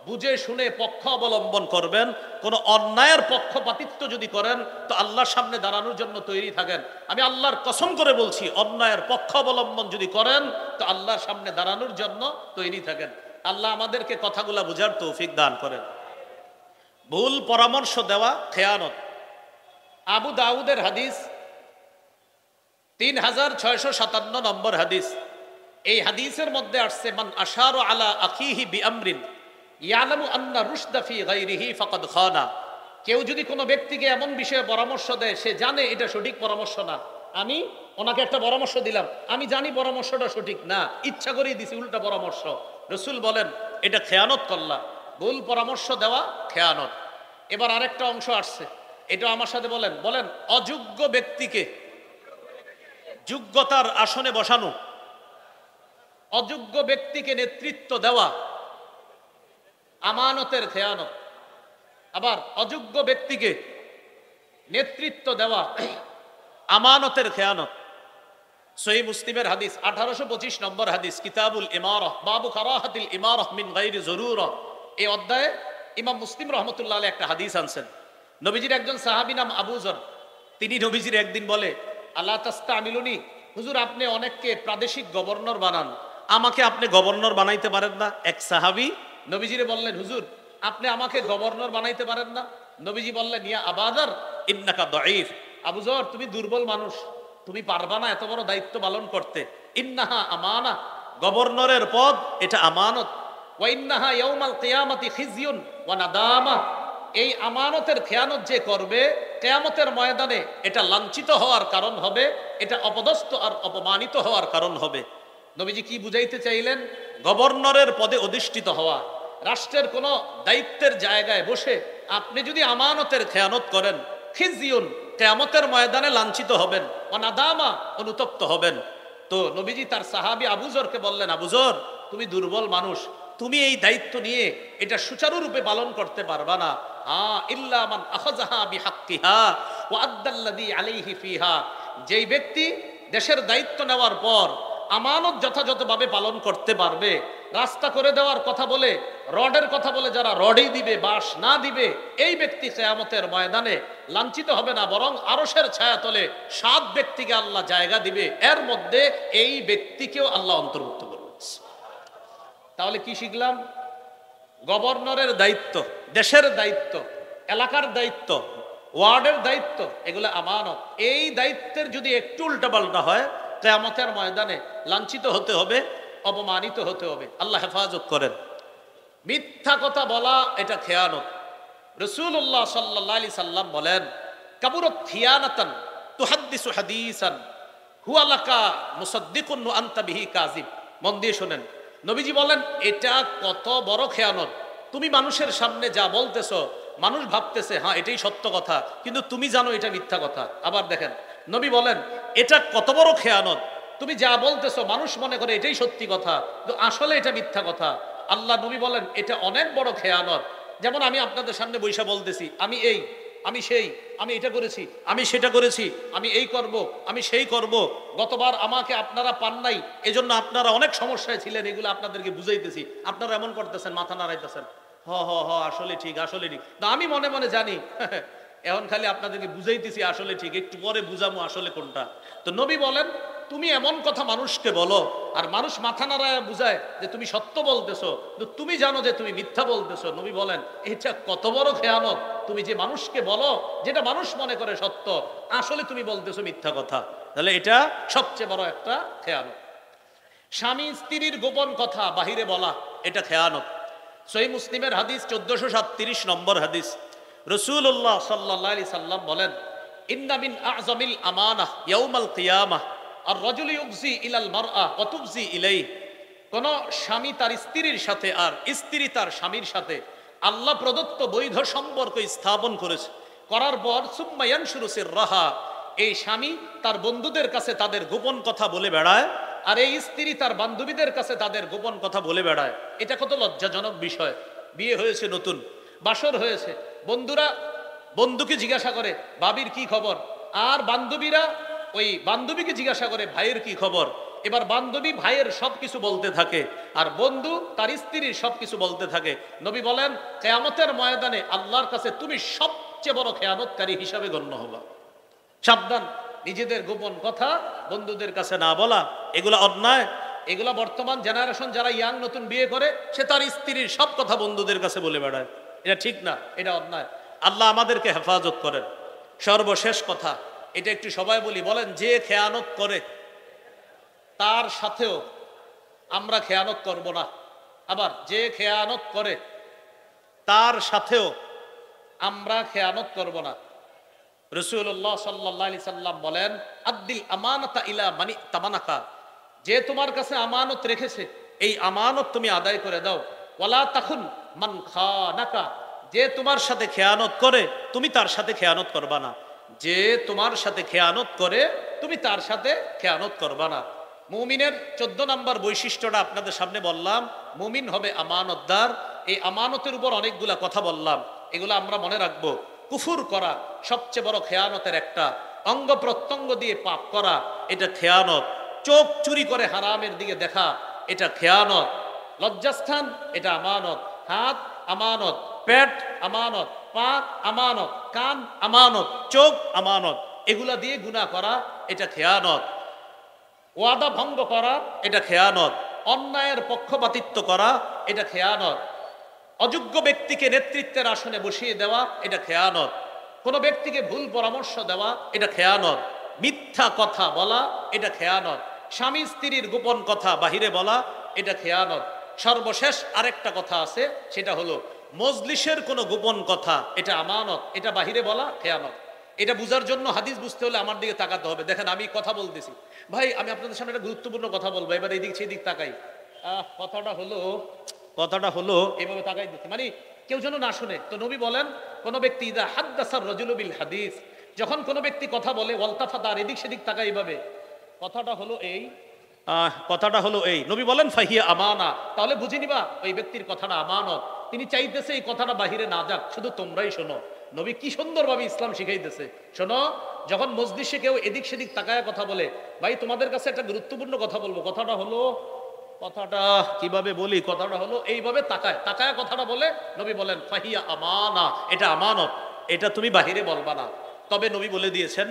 বুঝে শুনে পক্ষ অবলম্বন করবেন। কোনো অন্যায়ের পক্ষপাতিত্ব যদি করেন তো আল্লাহর সামনে দাঁড়ানোর জন্য তৈরি থাকেন। আমি আল্লাহর কসম করে বলছি, অন্যায়ের পক্ষ অবলম্বন যদি করেন তো আল্লাহর সামনে দাঁড়ানোর জন্য তৈরি থাকেন। আল্লাহ আমাদেরকে কথাগুলা বুঝার তৌফিক দান করেন। ভুল পরামর্শ দেওয়া খেয়ানত। আবু দাউদের হাদিস 3657 নম্বর হাদিস। এই হাদিসের মধ্যে আসছে, মান আশারু আলা আখিহি বিআমরিন ইয়ালামু আন্না রুশদা ফি গায়রিহি ফাকাদ খানা। কেউ যদি কোনো ব্যক্তিকে এমন বিষয়ে পরামর্শ দেয়, সে জানে এটা সঠিক পরামর্শ না, আমি ওনাকে একটা পরামর্শ দিলাম, আমি জানি পরামর্শটা সঠিক না, ইচ্ছা করেই দিছি উল্টা পরামর্শ, রসুল বলেন এটা খেয়ানত করলা। ভুল পরামর্শ দেওয়া খেয়ানত। এবার আরেকটা অংশ আসছে, এটা আমার সাথে বলেন, বলেন অযোগ্য ব্যক্তিকে যোগ্যতার আসনে বসানো, অযোগ্য ব্যক্তিকে নেতৃত্ব দেওয়া আমানতের খেয়ানত। আবার অযোগ্য ব্যক্তিকে নেতৃত্ব দেওয়া আমানতের খেয়ানত। সহিহ মুসলিমের হাদিস 1825 নম্বর হাদিস, কিতাবুল ইমারাহ, বাবু কারাহাতিল ইমারাহ মিন গায়রি জরুরা। এই অধ্যায়ে ইমাম মুসলিম রহমতুল্লাহ আলাইহি একটা হাদিস আনছেন। নবীজির একজন সাহাবী নাম আবু যর, তিনি নবীজির একদিন বলে, আল্লাহ তাস্তামিলুনি, হুজুর আপনি অনেককে প্রাদেশিক গভর্নর বানান, আমাকে আপনি গভর্নর বানাইতে পারেন না? এক সাহাবী নবীজিরে বললেন, হুজুর আপনি আমাকে গভর্নর বানাইতে পারেন না? নবীজি বললেন, ইয়া আবাদার ইন্নাকা দাঈফ, আবু যর তুমি দুর্বল মানুষ, তুমি পারবা না এত বড় দায়িত্ব পালন করতে। ইন্নাহা আমানা, গভর্নরের পদ এটা আমানত। ওয়া ইন্নাহা ইয়াউমাল কিয়ামাতি খিজিয়ুন ওয়া নাদামা, এই আমানতের খেয়ানত যে করবে কিয়ামতের ময়দানে এটা লাঞ্ছিত হওয়ার কারণ হবে, এটা অপদস্থ আর অপমানিত হওয়ার কারণ হবে। নবীজি কি বুঝাইতে চাইলেন? গভর্নরের পদে অধিষ্ঠিত হওয়া, রাষ্ট্রের কোনো দায়িত্বের জায়গায় বসে আপনি যদি আমানতের খেয়ানত করেন, খিজিয়ুন, কিয়ামতের ময়দানে লাঞ্ছিত হবেন, অনাদামা, অনুতপ্ত হবেন। তো নবীজি তার সাহাবী আবু যরকে বললেন, আবু যর তুমি দুর্বল মানুষ, তুমি এই দায়িত্ব নিয়ে এটা সুচারুরূপে পালন করতে পারবা না। ইল্লা মান আখাযাহা বিহাক্কিহা ওয়া আদ্দাল্লাযী আলাইহি ফিহা, যেই ব্যক্তি দেশের দায়িত্ব নেওয়ার পর আমানত যথাযথভাবে পালন করতে পারবে, রাস্তা করে দেওয়ার কথা বলে, রডের কথা বলে যারা রডই দিবে, বাঁশ না দিবে, এই ব্যক্তি কিয়ামতের ময়দানে লাঞ্ছিত হবে না, বরং আরশের ছায়াতলে 7 ব্যক্তিকে আল্লাহ জায়গা দিবে, এর মধ্যে এই ব্যক্তিকেও আল্লাহ অন্তর্ভুক্ত করবে। তাহলে কি শিখলাম? গভর্নরের দায়িত্ব, দেশের দায়িত্ব, এলাকার দায়িত্ব, ওয়ার্ডের দায়িত্ব, এগুলো আমানত। এই দায়িত্বের যদি একটু উল্টাপাল্টা হয়, কিয়ামতের ময়দানে লাঞ্ছিত হতে হবে, অপমানিত হতে হবে। আল্লাহ হেফাজত করেন। মিথ্যা কথা বলা এটা খেয়ানত। রাসূলুল্লাহ সাল্লাল্লাহু আলাইহি সাল্লাম বলেন, কাবুরাত খিয়ানাতান তুহাদ্দিসু হাদিসান হুয়া লাকা মুসাদ্দিকুন ওয়া আনতা বিহি কাযিব। মন দিয়ে শুনেন, নবীজি বলেন এটা কত বড় খেয়ানত। তুমি মানুষের সামনে যা বলতেছো, মানুষ ভাবতেছে হ্যাঁ এটাই সত্য কথা, কিন্তু তুমি জানো এটা মিথ্যা কথা। আবার দেখেন নবী বলেন এটা কত বড় খেয়ানত, তুমি যা বলতেছো মানুষ মনে করে এটাই সত্যি কথা, কিন্তু আসলে এটা মিথ্যা কথা। আল্লাহ নবী বলেন এটা অনেক বড় খেয়ানত। যেমন আমি আপনাদের সামনে বৈশা বলতেছি আমি এই, আমি সেই, আমি এটা করেছি, আমি সেটা করেছি, আমি এই করব, আমি সেই করব। গতবার আমাকে আপনারা পান নাই, এজন্য আপনারা অনেক সমস্যায় ছিলেন, এগুলো আপনাদেরকে বুঝাইতেছি, আপনারা এমন করতেছেন, মাথা নাড়াইতেছেন, হ হ হ আসলে ঠিক, আসলে ঠিক। না আমি মনে মনে জানি এখন খালি আপনাদেরকে বুঝাইতেছি আসলে ঠিক, একটু পরে বুঝামো আসলে কোনটা। তো নবী বলেন তুমি এমন কথা মানুষকে বলো আর মানুষ মাথা নাড়ায় বুঝায় যে তুমি সত্য বলতেছো, কিন্তু তুমি জানো যে তুমি মিথ্যা বলতেছো। নবী বলেন এটা কত বড় খেয়ানত, তুমি যে মানুষকে বলো যেটা মানুষ মনে করে সত্য, আসলে তুমি বলতেছো মিথ্যা কথা। তাহলে এটা সবচেয়ে বড় একটা খেয়ানত। স্বামী স্ত্রীর গোপন কথা বাহিরে বলা এটা খেয়ানত। সহিহ মুসলিমের হাদিস 1437 নম্বর হাদিস, রাসূলুল্লাহ সাল্লাল্লাহু আলাইহি সাল্লাম বলেন ইন্না মিন আ'যামিল আমানাহ ইয়াউমাল কিয়ামাহ আর রাজুল ইউগজি ইলাল মারআ ওয়া তুগজি ইলাইহি। কোন স্বামী তার স্ত্রীর সাথে আর স্ত্রী তার স্বামীর সাথে আল্লাহ প্রদত্ত বৈধ সম্পর্ক স্থাপন করেছে, করার পর সুম্মা ইয়ানশুরু সিররাহা, এই স্বামী তার বন্ধুদের কাছে তাদের গোপন কথা বলে বেড়ায়, আর এই স্ত্রী তার বান্ধবীদের কাছে তাদের গোপন কথা বলে বেড়ায়। এটা কত লজ্জাজনক বিষয়। বিয়ে হয়েছে, নতুন বাসর হয়েছে, বন্ধুরা বন্ধুকে জিজ্ঞাসা করে ভাবির কি খবর, আর বান্ধবীরা ওই বান্ধবীকে জিজ্ঞাসা করে ভাইয়ের কি খবর। এবার বান্ধবী ভাইয়ের সবকিছু বলতে থাকে, আর বন্ধু তার স্ত্রীর সবকিছু বলতে থাকে। নবী বলেন কিয়ামতের ময়দানে আল্লাহর কাছে তুমি সবচেয়ে বড় খেয়ানতকারী হিসাবে গণ্য হবা। সাবধান, নিজেদের গোপন কথা বন্ধুদের কাছে না বলা, এগুলা অন্যায়। এগুলা বর্তমান জেনারেশন যারা ইয়াং নতুন বিয়ে করে, সে তার স্ত্রীর সব কথা বন্ধুদের কাছে বলে বেড়ায়। এটা ঠিক না, এটা অন্যায়। আল্লাহ আমাদেরকে হেফাজত করেন। সর্বশেষ কথা, এটা একটু সবাই বলি, বলেন যে খেয়ানত করে তার সাথেও আমরা খেয়ানত করব না। আবার যে খেয়ানত করে তার সাথেও আমরা খেয়ানত করব না। রাসূলুল্লাহ সাল্লাল্লাহু আলাইহি সাল্লাম বলেন আদ্দিল আমানাতা ইলা মানি তামানাকা, যে তোমার কাছে আমানত রেখেছে এই আমানত তুমি আদায় করে দাও। ওয়ালা তাখুন মান খানাকা, যে তোমার সাথে খেয়ানত করে তুমি তার সাথে খেয়ানত করবা না। যে তোমার সাথে খেয়ানত করে তুমি তার সাথে খেয়ানত করবা না। মুমিনের 14 নম্বর বৈশিষ্ট্যটা আপনাদের সামনে বললাম, মুমিন হবে আমানতদার। এই আমানতের উপর অনেকগুলা কথা বললাম, এগুলো আমরা মনে রাখবো। কুফুর করা সবচেয়ে বড় খেয়ানতের একটা, অঙ্গ প্রত্যঙ্গ দিয়ে পাপ করা এটা খেয়ানত, চোখ চুরি করে হারামের দিকে দেখা এটা খেয়ানত, লজ্জাস্থান এটা আমানত, হাত আমানত, পেট আমানত, পা আমানত, কান আমানত, চোখ আমানত, এগুলা দিয়ে গুনাহ করা এটা খেয়ানত, ওয়াদা ভঙ্গ করা এটা খেয়ানত, অন্যায়ের পক্ষপাতিত্ব করা এটা খেয়ানত, অযোগ্য ব্যক্তিকে নেতৃত্বের আসনে বসিয়ে দেওয়া এটা খেয়ানত, কোনো ব্যক্তিকে ভুল পরামর্শ দেওয়া এটা খেয়ানত, মিথ্যা কথা বলা এটা খেয়ানত, স্বামী স্ত্রীর গোপন কথা বাহিরে বলা এটা খেয়ানত। সর্বশেষ আরেকটা কথা আছে, সেটা হলো মজলিসের কোনো গোপন কথা এটা আমানত, এটা বাহিরে বলা খেয়ানত। এটা বুঝার জন্য হাদিস বুঝতে হলে আমার দিকে তাকাতে হবে। দেখেন আমি কথা বলতেছি, ভাই আমি আপনাদের সামনে একটা গুরুত্বপূর্ণ কথা বলবো, এবার এদিক সেদিক তাকাই, কথাটা হলো এভাবে তাকাই দিতে, মানে কেউ যেন না শুনে। তো নবী বলেন কোন ব্যক্তি ইদা হাদ্দাসার রাজুলু বিল হাদিস, যখন কোনো ব্যক্তি কথা বলে ওয়ালতাফাতা, আর এদিক সেদিক তাকাই এইভাবে, কথাটা হলো এই নবী বলেন ফাহিয়া আমানা, তাহলে বুঝে নিবা ওই ব্যক্তির কথাটা আমানত। তিনি চাইতেছে এই কথাটা বাহিরে না যাক, শুধু তোমরাই শোনো। নবী কি সুন্দরভাবে ইসলাম শিখাইতেছে, শোনো। যখন মসজিদে কেউ এদিক সেদিক তাকায় কথা বলে, ভাই তোমাদের কাছে একটা গুরুত্বপূর্ণ কথা বলবো, কথাটা কিভাবে বলি, কথাটা হলো এইভাবে তাকায় তাকায় কথাটা বলে, নবী বলেন ফাহিয়া আমানা, এটা আমানত, এটা তুমি বাহিরে বলবা না। তবে নবী বলে দিয়েছেন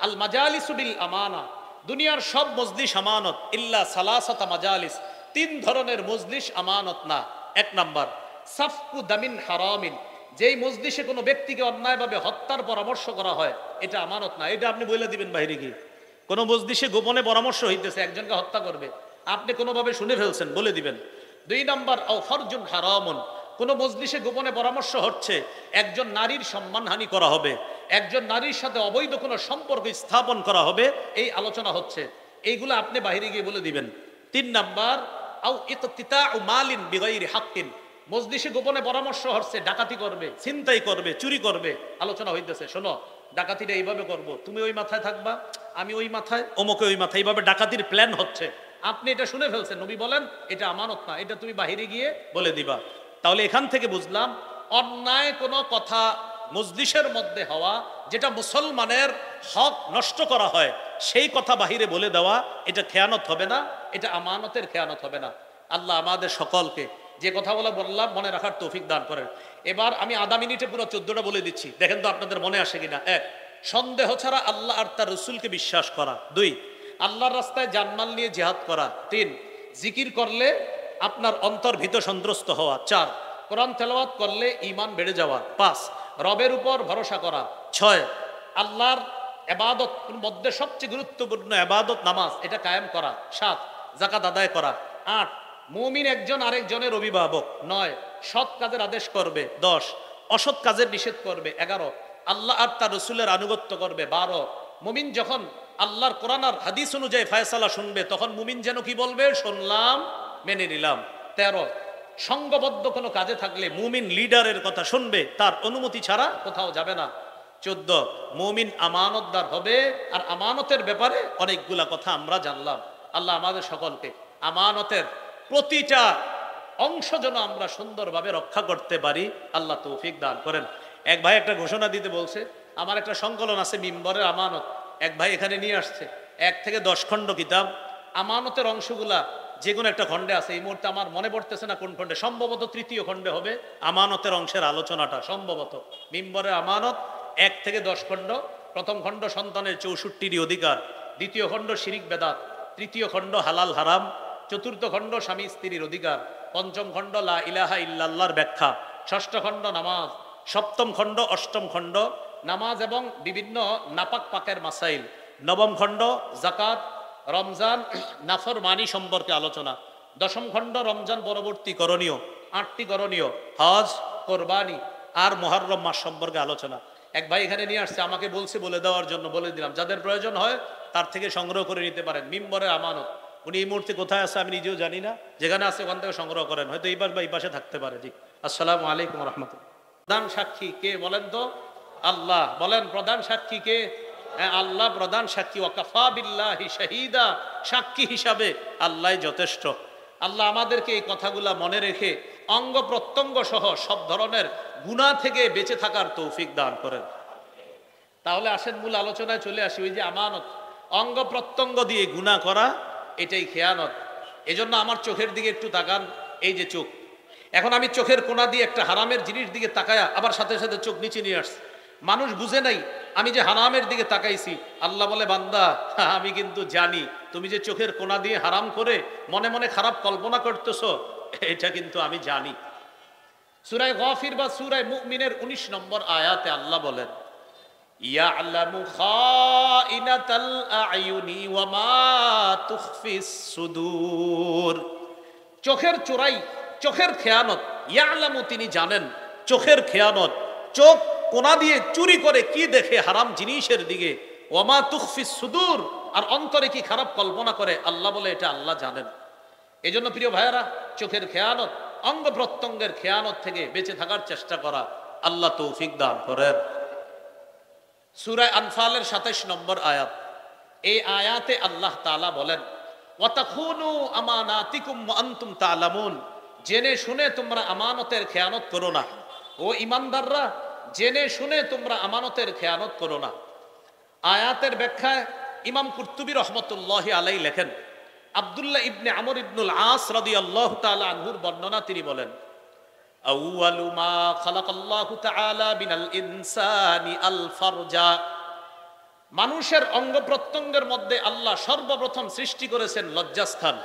আল মাজালিসু বিল আমানা, দুনিয়ার সব মজলিস আমানত ইল্লা সালাসাতা মাজালিস, 3 ধরনের মজলিস আমানত না। 1 নাম্বার সাফকু দামিন হারামিন, যেই মজলিসে কোনো ব্যক্তিকে অন্যায়ভাবে হত্যার পরামর্শ করা হয় এটা আমানত না। এটা আপনি বলে দিবেন বাইরে গিয়ে, কোনো মজলিসে গোপনে পরামর্শ হইতেছে একজনকে হত্যা করবে, আপনি কোনোভাবে শুনে ফেলছেন, বলে দিবেন। 2 নাম্বার আও ফরজুন হারামুন, কোনো মজলিসে গোপনে পরামর্শ হচ্ছে একজন নারীর সম্মানহানি করা হবে, একজন নারীর সাথে অবৈধ কোনো সম্পর্ক স্থাপন করা হবে, এই আলোচনা হচ্ছে, এইগুলো আপনি বাইরে গিয়ে বলে দিবেন। 3 নাম্বার আও ইকতিতাউ মালিন বিগাইরি হাক্কিন, মজলিসে গোপনে পরামর্শ হচ্ছে ডাকাতি করবে, ছিনতাই করবে, চুরি করবে, আলোচনা হইতেছে, শোনো ডাকাতিটা এইভাবে করব, তুমি ওই মাথায় থাকবা, আমি ওই মাথায়, অমুকে ওই মাথায়, এইভাবে ডাকাতির প্ল্যান হচ্ছে, আপনি এটা শুনে ফেলছেন। নবী বলেন এটা আমানত না, এটা তুমি বাহিরে গিয়ে বলে দিবা। তাহলে এখান থেকে বুঝলাম অন্যায় কোনো কথা মজলিসের মধ্যে হওয়া, যেটা মুসলমানের হক নষ্ট করা হয়, সেই কথা বাহিরে বলে দেওয়া এটা খেয়ানত হবে না, এটা আমানতের খেয়ানত হবে না। আল্লাহ আমাদের সকলকে যে কথাগুলো বললাম মনে রাখার তৌফিক দান করেন। এবার আমি আধা মিনিটে পুরো 14টা বলে দিচ্ছি, দেখেন তো আপনাদের মনে আসে কিনা। 1, সন্দেহ ছাড়া আল্লাহ আর তার রসুলকে বিশ্বাস করা। 2, আল্লাহর রাস্তায় জানমাল নিয়ে জিহাদ করা। 3, জিকির করলে আপনার অন্তর ভীত সন্ত্রস্ত হওয়া। 4, কোরআন তেলাওয়াত করলে ঈমান বেড়ে যাওয়া। 5, রবের উপর ভরসা করা। 6, আল্লাহর ইবাদত মধ্যে সবচেয়ে গুরুত্বপূর্ণ ইবাদত নামাজ, এটা কায়েম করা। 7, যাকাত আদায় করা। 8, মুমিন একজন আরেকজনের অভিভাবক। 9, সৎ কাজের আদেশ করবে। 10, অসৎ কাজের নিষেধ করবে। 11, আল্লাহ আর তার রসুলের আনুগত্য করবে। 12, মুমিন যখন আল্লাহর কোরআন আর হাদিস অনুযায়ী ফায়সালা শুনবে তখন মুমিন যেন কি বলবে, শুনলাম, মেনে নিলাম। 13, সংঘবদ্ধ কোনো কাজে থাকলে মুমিন লিডারের কথা শুনবে, তার অনুমতি ছাড়া কোথাও যাবে না। 14, মুমিন আমানতদার হবে, আর আমানতের ব্যাপারে অনেকগুলা কথা আমরা জানলাম। আল্লাহ আমাদের সকলকে আমানতের প্রতিটা অংশ যেন আমরা সুন্দরভাবে রক্ষা করতে পারি, আল্লাহ তৌফিক দান করেন। এক ভাই একটা ঘোষণা দিতে বলছে, আমার একটা সংকলন আছে মিম্বরের আমানত, এক ভাই এখানে নিয়ে আসছে 1 থেকে 10 খণ্ড কিতাব, আমানতের অংশগুলা যে কোনো একটা খণ্ডে আছে, এই মুহূর্তে আমার মনে পড়তেছে না কোন খণ্ডে, সম্ভবত তৃতীয় খণ্ডে হবে আমানতের অংশের আলোচনাটা, সম্ভবত মিম্বরের আমানত 1 থেকে 10 খণ্ড। প্রথম খণ্ড সন্তানের 64টি অধিকার, দ্বিতীয় খণ্ড শিরিক বেদাত, তৃতীয় খণ্ড হালাল হারাম, চতুর্থ খণ্ড স্বামী স্ত্রীর অধিকার, পঞ্চম খণ্ড লা ইলাহা ইল্লাল্লাহর ব্যাখ্যা, ষষ্ঠ খণ্ড নামাজ, সপ্তম খণ্ড অষ্টম খণ্ড নামাজ এবং বিভিন্ন নাপাক পাকের মাসাইল, নবম খণ্ড জাকাত, রমজান নাফরমানি সম্পর্কে আলোচনা, দশম খণ্ড রমজান পরবর্তী করণীয়, 8টি করণীয়, হজ, কোরবানি আর মুহররম মাস সম্পর্কে আলোচনা। এক ভাই এখানে নিয়ে আসছে, আমাকে বলছে বলে দেওয়ার জন্য, বলে দিলাম, যাদের প্রয়োজন হয় তার থেকে সংগ্রহ করে নিতে পারেন। মিম্বরের আমানত, উনি এই মুহূর্তে কোথায় আছে আমি নিজেও জানি না, যেখানে আছে ওখান থেকে সংগ্রহ করেন, হয়তো এই পাশ বা এই পাশে থাকতে পারে। জি, আসসালামু আলাইকুম রহমতুল্লাহ। প্রধান সাক্ষী কে বলেন তো? আল্লাহ। বলেন প্রধান সাক্ষী কে? হ্যাঁ, আল্লাহ প্রধান সাক্ষী। ওয়াকাফা বিল্লাহি শাহিদা, সাক্ষী হিসাবে আল্লাহ যথেষ্ট। আল্লাহ আমাদেরকে এই কথাগুলা মনে রেখে অঙ্গ প্রত্যঙ্গ সহ সব ধরনের গুনাহ থেকে বেঁচে থাকার তৌফিক দান করেন। তাহলে আসেন মূল আলোচনায় চলে আসি। ওই যে আমানত, অঙ্গ প্রত্যঙ্গ দিয়ে গুনাহ করা, এটাই খেয়ানত। এজন্য আমার চোখের দিকে একটু তাকান, এই যে চোখ, এখন আমি চোখের কোনা দিয়ে একটা হারামের জিনিস দিকে তাকায়া আবার সাথে সাথে চোখ নিচে নিয়ে আসছি। মানুষ বুঝে নাই আমি যে হারামের দিকে তাকাইছি। আল্লাহ বলে, বান্দা আমি কিন্তু জানি তুমি যে চোখের কোনা দিয়ে হারাম করে মনে মনে খারাপ কল্পনা করতেছ, এটা কিন্তু আমি জানি। সূরা গাফির বা সূরা মুমিনের 19 নম্বর আয়াতে আল্লাহ বলেন, ইয়ালামু খাইনাতাল আয়ুনি ওয়া মা তুখফিস সুদূর। চোখের চোরাই, চোখের খেয়ানত, ইয়ালামু তিনি জানেন, চোখের খেয়ানত, চোখ কোনা দিয়ে চুরি করে কি দেখে হারাম জিনিসের দিকে, ওয়া মা তুখফিস সুদূর, আর অন্তরে কি খারাপ কল্পনা করে, আল্লাহ বলে এটা আল্লাহ জানেন। এজন্য প্রিয় ভাইয়েরা, চোখের খেয়ানত, অঙ্গ প্রত্যঙ্গের খেয়ানত থেকে বেঁচে থাকার চেষ্টা করা, আল্লাহ তৌফিক দান করেন। সূরা আনফালের 27 নম্বর আয়াত, এই আয়াতে আল্লাহ তাআলা বলেন, ওয়াতাখুনু আমানাতিকুম ওয়া আনতুম তা'লামুন, জেনে শুনে তোমরা আমানতের খেয়ানত করো না। ও ঈমানদাররা, জেনে শুনে তোমরা আমানতের খেয়ানত করো না। আয়াতের ব্যাখ্যায় ইমাম কুরতুবী রহমতুল্লাহি আলাইহি লেখেন, আব্দুল্লাহ ইবনে আমর ইবনুল আস রাদিয়াল্লাহু তাআলা আনহুর বর্ণনা, তিনি বলেন, আউয়ালু মা খালাকাল্লাহু তাআলা মিনাল ইনসানি আল ফারজা, মানুষের অঙ্গ প্রত্যঙ্গের মধ্যে আল্লাহ সর্বপ্রথম সৃষ্টি করেছেন লজ্জাস্থান।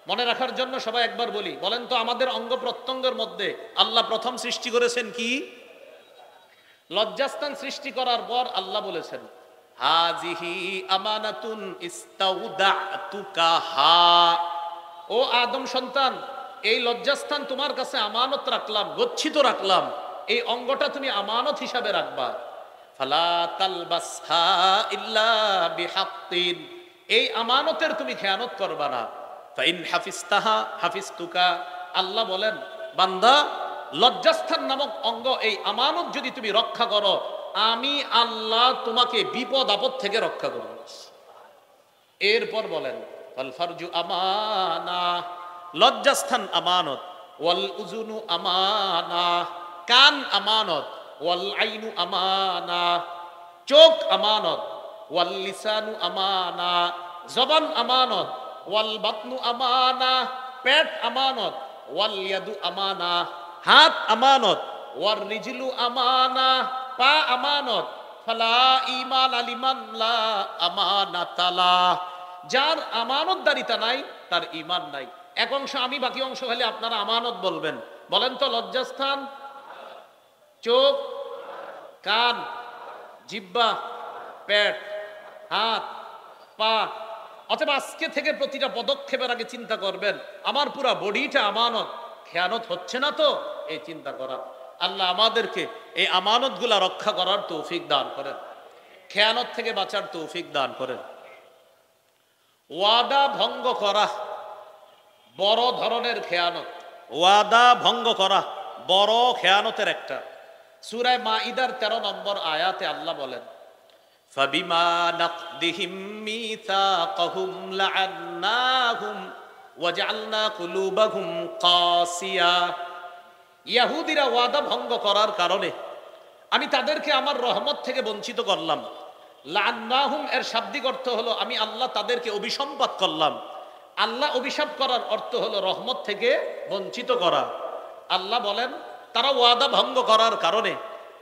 মনে রাখার জন্য সবাই একবার বলি, বলেন তো আমাদের অঙ্গ প্রত্যঙ্গের মধ্যে আল্লাহ প্রথম সৃষ্টি করেছেন কি? লজ্জাস্থান। সৃষ্টি করার পর আল্লাহ বলেছেন, হাজিহি আমানাতুন ইস্তাউদাতুকাহা, ও আদম সন্তান, এই লজ্জাস্থান তোমার কাছে আমানত রাখলাম, গচ্ছিত রাখলাম, এই অঙ্গটা তুমি আমানত হিসাবে রাখবা। ফালা তালবাসহা ইল্লা বিহাক্কিন, এই আমানতের তুমি খেয়ানত করবা না। ফাইন হাফিজতাহা হাফিজতুকা, আল্লাহ বলেন, বান্দা লজ্জাস্থান নামক অঙ্গ, এই আমানত যদি তুমি রক্ষা করো, আমি আল্লাহ তোমাকে বিপদ আপদ থেকে রক্ষা করব। এরপর বলেন, ফাল ফারজু আমানা, লজ্জাস্থান আমানত, ওয়াল উজুনু আমানা, কান আমানত, ওয়াল আইনু আমানা, চোখ আমানত, ওয়াল লিসানু আমানা, জবান আমানত, ওয়াল বাতনু আমানা, পেট আমানত, ওয়াল ইয়াদু আমানা, হাত আমানত, ওয়ার রিজলু আমানা, পা আমানত। ফালা ঈমান লিমান লা আমানাতালা, যার আমানতদারিতা নাই তার ঈমান নাই। এক অংশ আমি, বাকি অংশ খালি আপনারা আমানত বলবেন। বলেন তো, লজ্জাস্থান, চোখ, কান, জিহ্বা, পেট, হাত, পা। অথবা আজকে থেকে প্রতিটা পদক্ষেপের আগে চিন্তা করবেন, আমার পুরা বডিটা আমানত, খেয়ানত হচ্ছে না তো, এই চিন্তা করা। আল্লাহ আমাদেরকে এই আমানতগুলা রক্ষা করার তৌফিক দান করেন, খেয়ানত থেকে বাঁচার তৌফিক দান করেন। ওয়াদা ভঙ্গ করা বড় ধরনের খেয়ানত, ওয়াদা ভঙ্গ করা বড় খেয়ানতের একটা। সূরা মাইদার 13 নম্বর আয়াতে আল্লাহ বলেন, ফাবিমা নাকদিহিম মিসাকাহুম লাআন্নাহুম ওয়াজআলনা কুলুবাহুম কাসিয়া, ইহুদিরা ওয়াদা ভঙ্গ করার কারণে আমি তাদেরকে আমার রহমত থেকে বঞ্চিত করলাম। লাআন্নাহুম এর শাব্দিক অর্থ হলো আমি আল্লাহ তাদেরকে অভিসম্পাত করলাম। আল্লাহ অভিশাপ করার অর্থ হলো রহমত থেকে বঞ্চিত করা। আল্লাহ বলেন তারা ওয়াদা ভঙ্গ করার কারণে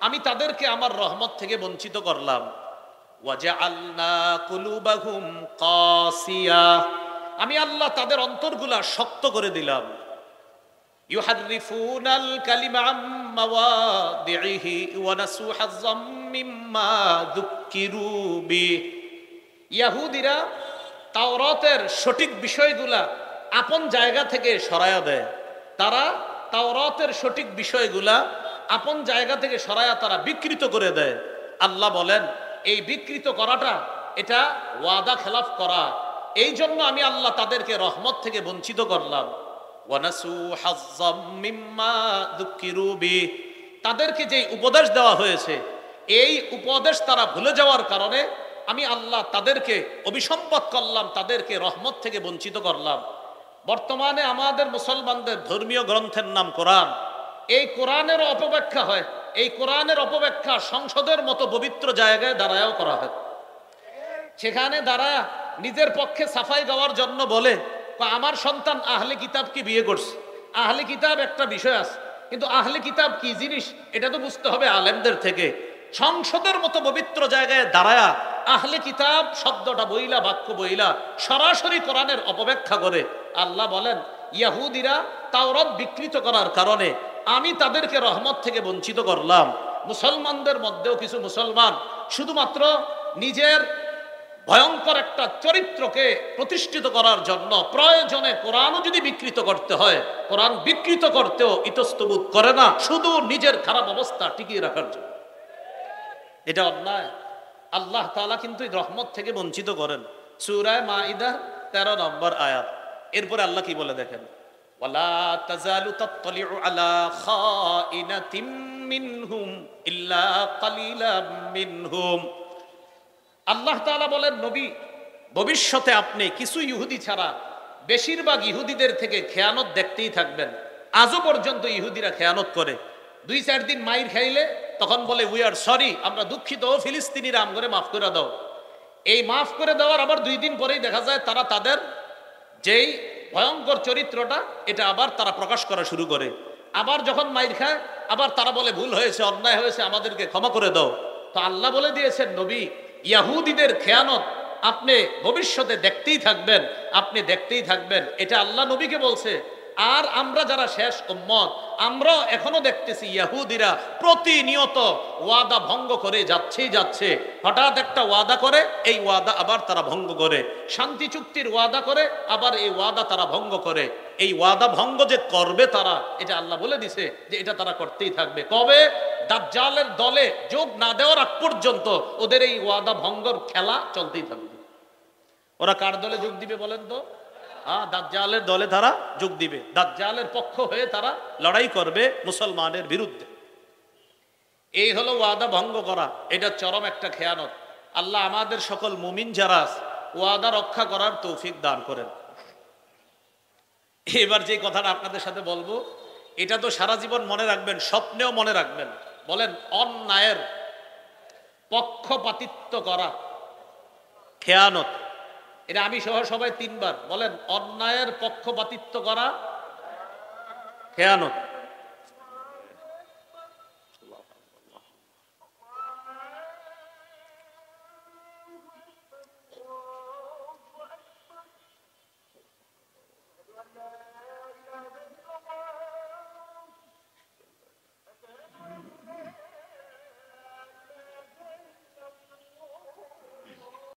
আমি তাদেরকে আমার রহমত থেকে বঞ্চিত করলাম। ওয়াজআলনা কুলুবাহুম কাসিয়া, আমি আল্লাহ তাদের অন্তরগুলা শক্ত করে দিলাম। ইউহাররিফুনাল কালিমা আম মাওয়াদিহি ওয়া নাসু হাজ্জাম মিম্মা যুক্কিরু বি, ইহুদিরা তাওরাতের সঠিক বিষয়গুলা আপন জায়গা থেকে সরায়া দেয়। তারা তাওরাতের সঠিক বিষয়গুলা আপন জায়গা থেকে সরায়া তারা বিকৃত করে দেয়। আল্লাহ বলেন এই বিকৃত করাটা এটা ওয়াদা খেলাফ করা, এই জন্য আমি আল্লাহ তাদেরকে রহমত থেকে বঞ্চিত করলাম। ওয়ানাসু হাজ্জাম মিম্মা যুক্কিরু বি, তাদেরকে যে উপদেশ দেওয়া হয়েছে এই উপদেশ তারা ভুলে যাওয়ার কারণে আমি আল্লাহ তাদেরকে অভিসম্পাত করলাম, তাদেরকে রহমত থেকে বঞ্চিত করলাম। বর্তমানে আমাদের মুসলমানদের ধর্মীয় গ্রন্থের নাম কোরআন, এই কোরআনের অপব্যাখ্যা হয়। এই কোরআনের অপব্যাখ্যা সংসদের মতো পবিত্র জায়গায় দাঁড়ায়ও করা হয়। সেখানে দাঁড়া নিজের পক্ষে সাফাই গাওয়ার জন্য বলে আমার সন্তান আহলে কিতাব কি বিয়ে করছে। আহলে কিতাব একটা বিষয় আছে, কিন্তু আহলে কিতাব কি জিনিস এটা তো বুঝতে হবে আলেমদের থেকে। সংসদের মতো পবিত্র জায়গায় দাঁড়ায়া আহলে কিতাব শব্দটা বইলা, বাক্য বইলা সরাসরি কোরআনের অপব্যাখ্যা করে। আল্লাহ বলেন ইহুদিরা তাওরাত বিকৃত করার কারণে আমি তাদেরকে রহমত থেকে বঞ্চিত করলাম। মুসলমানদের মধ্যেও কিছু মুসলমান শুধুমাত্র নিজের ভয়ঙ্কর একটা চরিত্রকে প্রতিষ্ঠিত করার জন্য প্রয়োজনে কোরআনও যদি বিকৃত করতে হয়, কোরআন বিকৃত করতেও ইতস্তবোধ করে না, শুধু নিজের খারাপ অবস্থা টিকিয়ে রাখার জন্য। এটা অন্যায়। আল্লাহ তাআলা কিন্তু রহমত থেকে বঞ্চিত করেন। সূরা মাইদা 13 নম্বর আয়াত। এরপরে আল্লাহ কি বলে দেখেন, ওয়ালা তাজালু তাত্তালিউ আলা খাইনাতিম মিনহুম ইল্লা কালিলাম মিনহুম। আল্লাহ তাআলা বলেন নবী ভবিষ্যতে আপনি কিছু ইহুদি ছাড়া বেশিরভাগ ইহুদিদের থেকে খেয়ানত দেখতেই থাকবেন। আজও পর্যন্ত ইহুদিরা খেয়ানত করে। 2-4 দিন মাইর খাইলে তখন বলে উই আর সরি, আমরা দুঃখিত, ফিলিস্তিনিরা আমগরে মাফ করে দাও। এই মাফ করে দেওয়ার আবার 2 দিন পরেই দেখা যায় তারা তাদের যেই ভয়ঙ্কর চরিত্রটা এটা আবার তারা প্রকাশ করা শুরু করে। আবার যখন মাইর খায় আবার তারা বলে ভুল হয়েছে, অন্যায় হয়েছে, আমাদেরকে ক্ষমা করে দাও। তো আল্লাহ বলে দিয়েছেন নবী ইহুদিদের খেয়ানত আপনি ভবিষ্যতে দেখতেই থাকবেন, আপনি দেখতেই থাকবেন। এটা আল্লাহ নবীকে বলছে। আর আমরা যারা শেষ উম্মত আমরা এখনো দেখতেছি ইহুদিরা প্রতিনিয়ত ওয়াদা ভঙ্গ করে যাচ্ছে। হঠাৎ একটা ওয়াদা করে, এই ওয়াদা আবার তারা ভঙ্গ করে। শান্তি চুক্তির ওয়াদা করে, আবার এই ওয়াদা তারা ভঙ্গ করে। এই ওয়াদা ভঙ্গ যে করবে তারা, এটা আল্লাহ বলে দিছে যে এটা তারা করতেই থাকবে। কবে? দাজ্জালের দলে যোগ না দেওয়ার আগ পর্যন্ত ওদের এই ওয়াদা ভঙ্গর খেলা চলতেই থাকবে। ওরা কার দলে যোগ দিবে বলেন তো? দাজ্জালের দলে তারা যোগ দিবে। দাজ্জালের পক্ষ হয়ে তারা লড়াই করবে মুসলমানের বিরুদ্ধে। এই হলো ওয়াদা ভঙ্গ করা, এটা চরম একটা খেয়ানত। আল্লাহ আমাদের সকল মুমিন যারা ওয়াদা রক্ষা করার তৌফিক দান করেন। এবার যে কথাটা আপনাদের সাথে বলবো এটা তো সারা জীবন মনে রাখবেন, স্বপ্নেও মনে রাখবেন। বলেন অন্যায়ের পক্ষপাতিত্ব করা খেয়ানত। এটা আমি সহ সবাই 3 বার বলেন, অন্যায়ের পক্ষপাতিত্ব করা খেয়ানত।